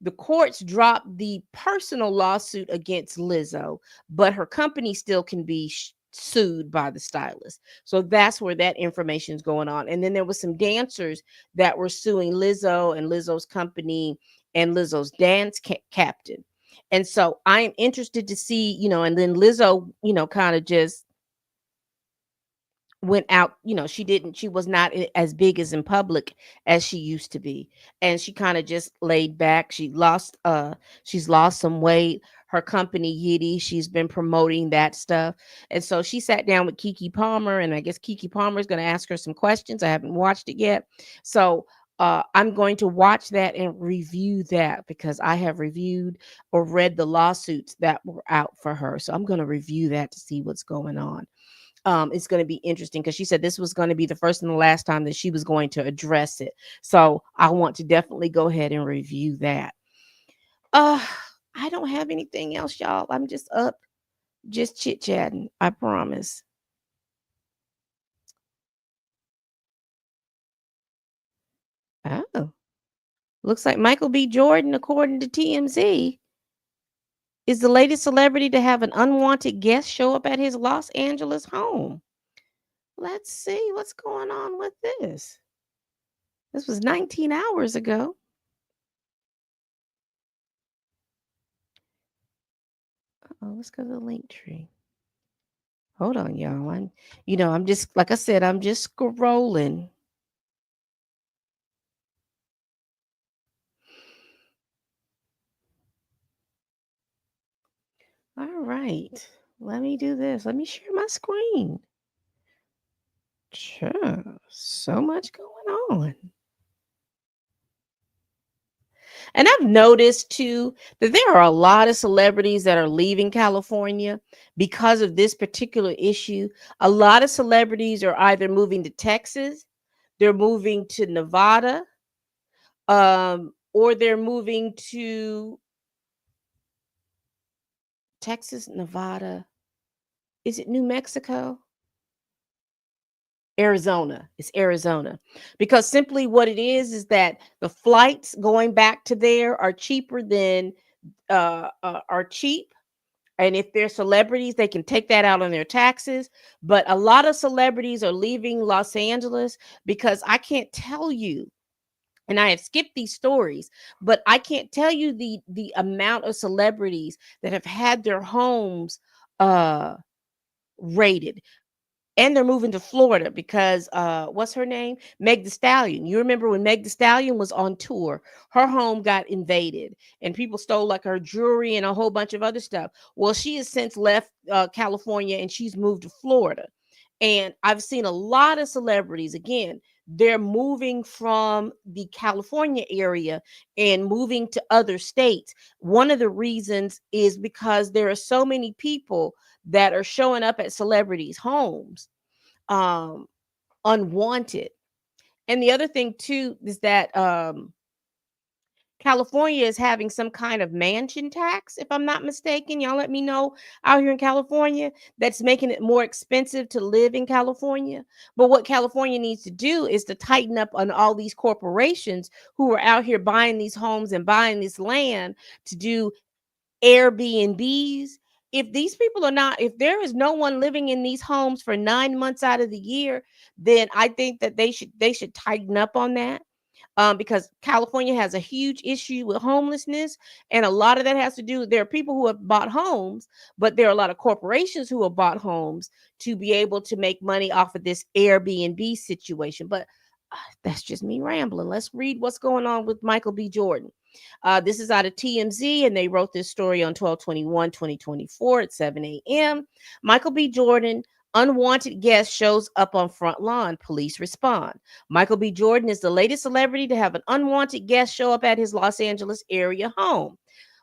the courts dropped the personal lawsuit against Lizzo, but her company still can be sued by the stylist. So that's where that information is going on. And then there was some dancers that were suing Lizzo and Lizzo's company and Lizzo's dance captain. And so I am interested to see, and then Lizzo, kind of just went out, she was not as big as in public as she used to be, and she kind of just laid back. She's lost some weight. Her company Yiddy, she's been promoting that stuff, and so she sat down with Kiki Palmer, and I guess Kiki Palmer is going to ask her some questions. I haven't watched it yet, so I'm going to watch that and review that, because I have reviewed or read the lawsuits that were out for her, so I'm going to review that to see what's going on. It's going to be interesting, because she said this was going to be the first and the last time that she was going to address it. So I want to definitely go ahead and review that. Uh, I don't have anything else, y'all. I'm just up, just chit chatting. I promise. Oh, looks like Michael B. Jordan, according to TMZ, is the latest celebrity to have an unwanted guest show up at his Los Angeles home. Let's see what's going on with this. This was 19 hours ago. Oh, let's go to the link tree. Hold on, y'all. I'm just, like I said, I'm just scrolling. All right. Let me do this. Let me share my screen. Sure. So much going on. And I've noticed too that there are a lot of celebrities that are leaving California because of this particular issue. A lot of celebrities are either moving to Texas, they're moving to Nevada, or they're moving to Texas, Nevada. Is it New Mexico? Arizona. It's Arizona. Because simply what it is that the flights going back to there are cheaper than are cheap. And if they're celebrities, they can take that out on their taxes. But a lot of celebrities are leaving Los Angeles because I can't tell you, and I have skipped these stories, but I can't tell you the amount of celebrities that have had their homes uh raided. And they're moving to Florida because what's her name? Meg the Stallion. You remember when Meg the Stallion was on tour, her home got invaded and people stole like her jewelry and a whole bunch of other stuff. Well, she has since left California and she's moved to Florida. And I've seen a lot of celebrities, again, they're moving from the California area and moving to other states. One of the reasons is because there are so many people that are showing up at celebrities' homes um unwanted. And the other thing too is that California is having some kind of mansion tax, if I'm not mistaken. Y'all let me know out here in California, that's making it more expensive to live in California. But what California needs to do is to tighten up on all these corporations who are out here buying these homes and buying this land to do Airbnbs. If these people are not, if there is no one living in these homes for 9 months out of the year, then I think that they should tighten up on that. Because California has a huge issue with homelessness, and a lot of that has to do. There are people who have bought homes, but there are a lot of corporations who have bought homes to be able to make money off of this Airbnb situation. But that's just me rambling. Let's read what's going on with Michael B. Jordan. This is out of TMZ, and they wrote this story on 12/21/2024 at 7 a.m. Michael B. Jordan, unwanted guest shows up on front lawn. Police respond. Michael B. Jordan is the latest celebrity to have an unwanted guest show up at his Los Angeles area home.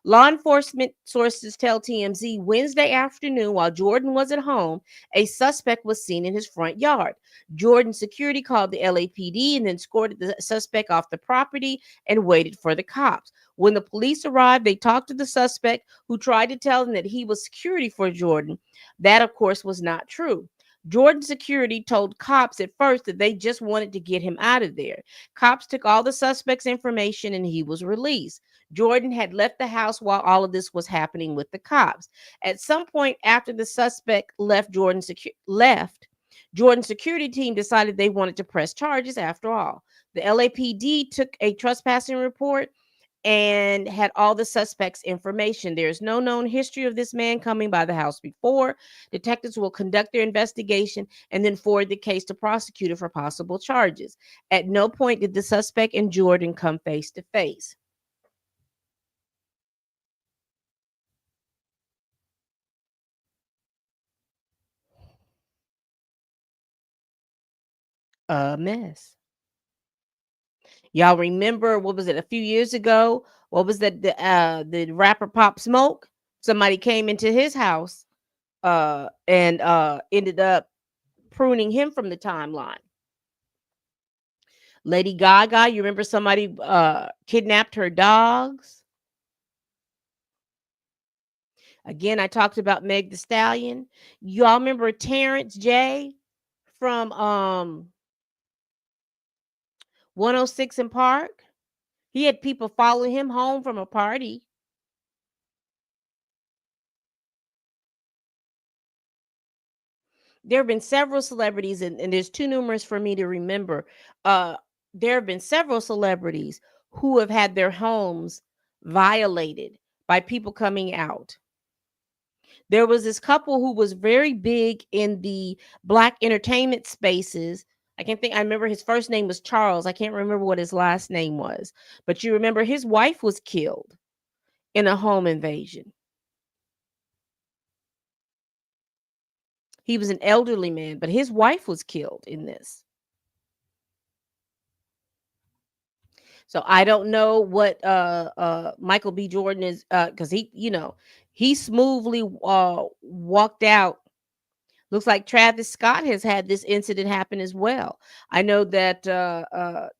Law enforcement sources tell TMZ Wednesday afternoon, while Jordan was at home, a suspect was seen in his front yard. Jordan's security called the LAPD and then escorted the suspect off the property and waited for the cops. When the police arrived, they talked to the suspect, who tried to tell them that he was security for Jordan. That, of course, was not true. Jordan security told cops at first that they just wanted to get him out of there. Cops took all the suspect's information and he was released. Jordan had left the house while all of this was happening with the cops. At some point after the suspect Jordan's security team decided they wanted to press charges after all. The LAPD took a trespassing report and had all the suspects' information. There's no known history of this man coming by the house before. Detectives will conduct their investigation and then forward the case to prosecutor for possible charges. At no point did the suspect and Jordan come face to face. A mess. Y'all remember, what was it, a few years ago? What was that, the rapper Pop Smoke? Somebody came into his house and ended up pruning him from the timeline. Lady Gaga, you remember somebody kidnapped her dogs? Again, I talked about Meg the Stallion. Y'all remember Terrence J from 106 in Park? He had people following him home from a party. There have been several celebrities, and there's too numerous for me to remember. Uh, there have been several celebrities who have had their homes violated by people coming out. There was this couple who was very big in the black entertainment spaces. I remember his first name was Charles. I can't remember what his last name was. But you remember his wife was killed in a home invasion. He was an elderly man, but his wife was killed in this. So I don't know what Michael B. Jordan is, because he smoothly walked out. Looks like Travis Scott has had this incident happen as well. I know that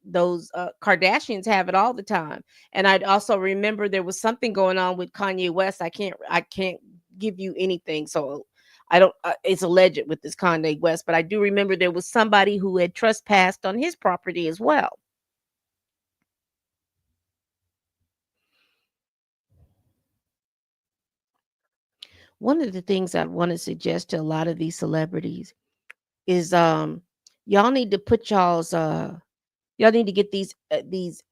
those Kardashians have it all the time, and I'd also remember there was something going on with Kanye West. I can't give you anything, so I don't. It's alleged with this Kanye West, but I do remember there was somebody who had trespassed on his property as well. One of the things I want to suggest to a lot of these celebrities is y'all need to put y'all need to get these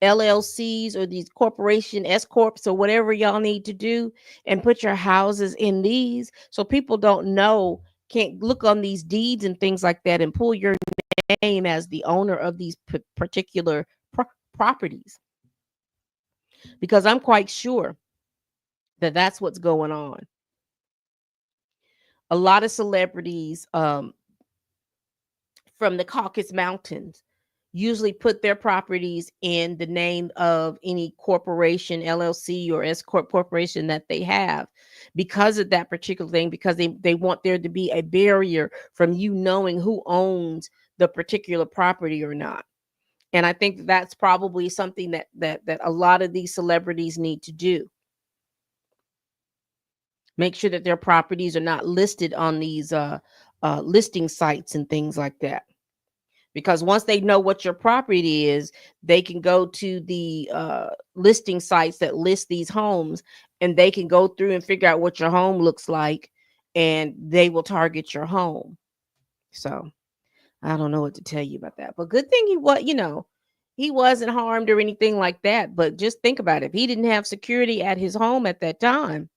LLCs or these corporation S corps or whatever y'all need to do, and put your houses in these so people don't know, can't look on these deeds and things like that and pull your name as the owner of these particular properties, because I'm quite sure that that's what's going on. A lot of celebrities from the Caucasus Mountains usually put their properties in the name of any corporation, LLC or S corp corporation that they have, because of that particular thing, because they want there to be a barrier from you knowing who owns the particular property or not. And I think that's probably something that a lot of these celebrities need to do. Make sure that their properties are not listed on these listing sites and things like that, because once they know what your property is, they can go to the listing sites that list these homes, and they can go through and figure out what your home looks like, and they will target your home. So I don't know what to tell you about that, but good thing he wasn't harmed or anything like that. But just think about it. If he didn't have security at his home at that time,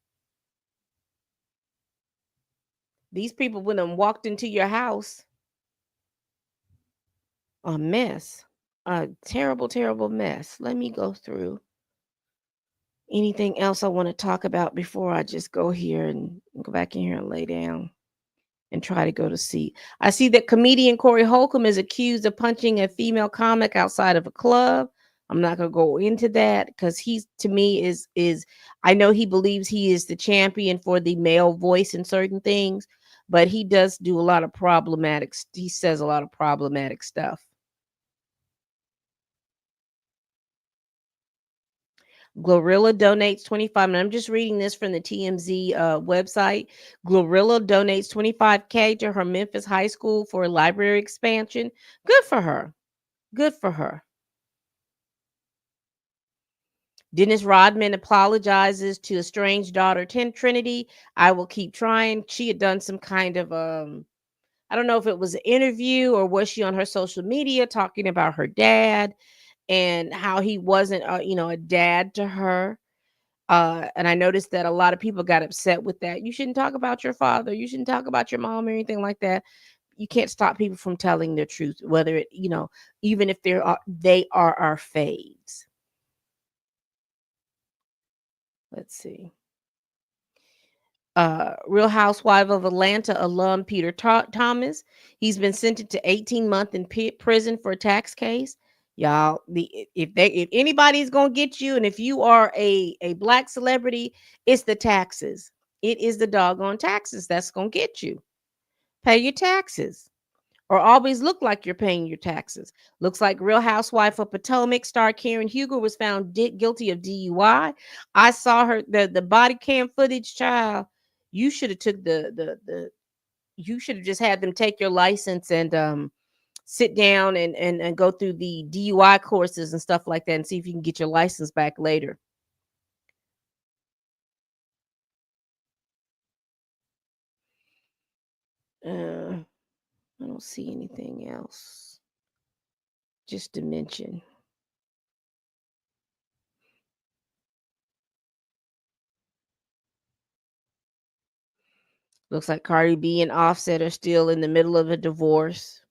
these people would have walked into your house a mess, a terrible, terrible mess. Let me go through anything else I want to talk about before I just go here and go back in here and lay down and try to go to sleep. I see that comedian Corey Holcomb is accused of punching a female comic outside of a club. I'm not going to go into that because he's, to me, is I know he believes he is the champion for the male voice in certain things, but he does do a lot of problematic. He says a lot of problematic stuff. Glorilla donates 25. And I'm just reading this from the TMZ website. Glorilla donates 25K to her Memphis high school for a library expansion. Good for her. Good for her. Dennis Rodman apologizes to estranged daughter Trinity. I will keep trying. She had done some kind of I don't know if it was an interview or was she on her social media talking about her dad. and how he wasn't, a dad to her. And I noticed that a lot of people got upset with that. You shouldn't talk about your father. You shouldn't talk about your mom or anything like that. You can't stop people from telling their truth, whether even if they are our faves. Let's see. Real Housewife of Atlanta alum Peter Thomas. He's been sentenced to 18 months in prison for a tax case. Y'all, if anybody's gonna get you, and if you are a black celebrity, it's the taxes. It is the doggone taxes that's gonna get you. Pay your taxes, or always look like you're paying your taxes. Looks like Real Housewife of Potomac star Karen Huger was found guilty of DUI. I saw her the body cam footage, child. You should have took the you should have just had them take your license and sit down and go through the DUI courses and stuff like that and see if you can get your license back later. I don't see anything else. Just to mention. Looks like Cardi B and Offset are still in the middle of a divorce.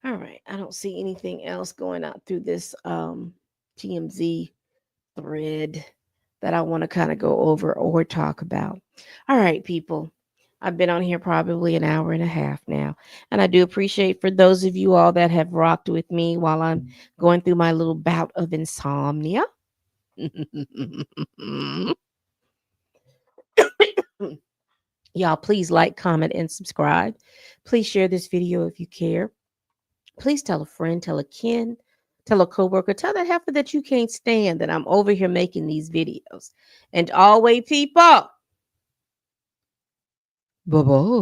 All right. I don't see anything else going out through this TMZ thread that I want to kind of go over or talk about. All right, people. I've been on here probably an hour and a half now. And I do appreciate for those of you all that have rocked with me while I'm going through my little bout of insomnia. Y'all, please like, comment, and subscribe. Please share this video if you care. Please tell a friend, tell a kin, tell a coworker, tell that heifer that you can't stand that I'm over here making these videos. And always, people, bye bye.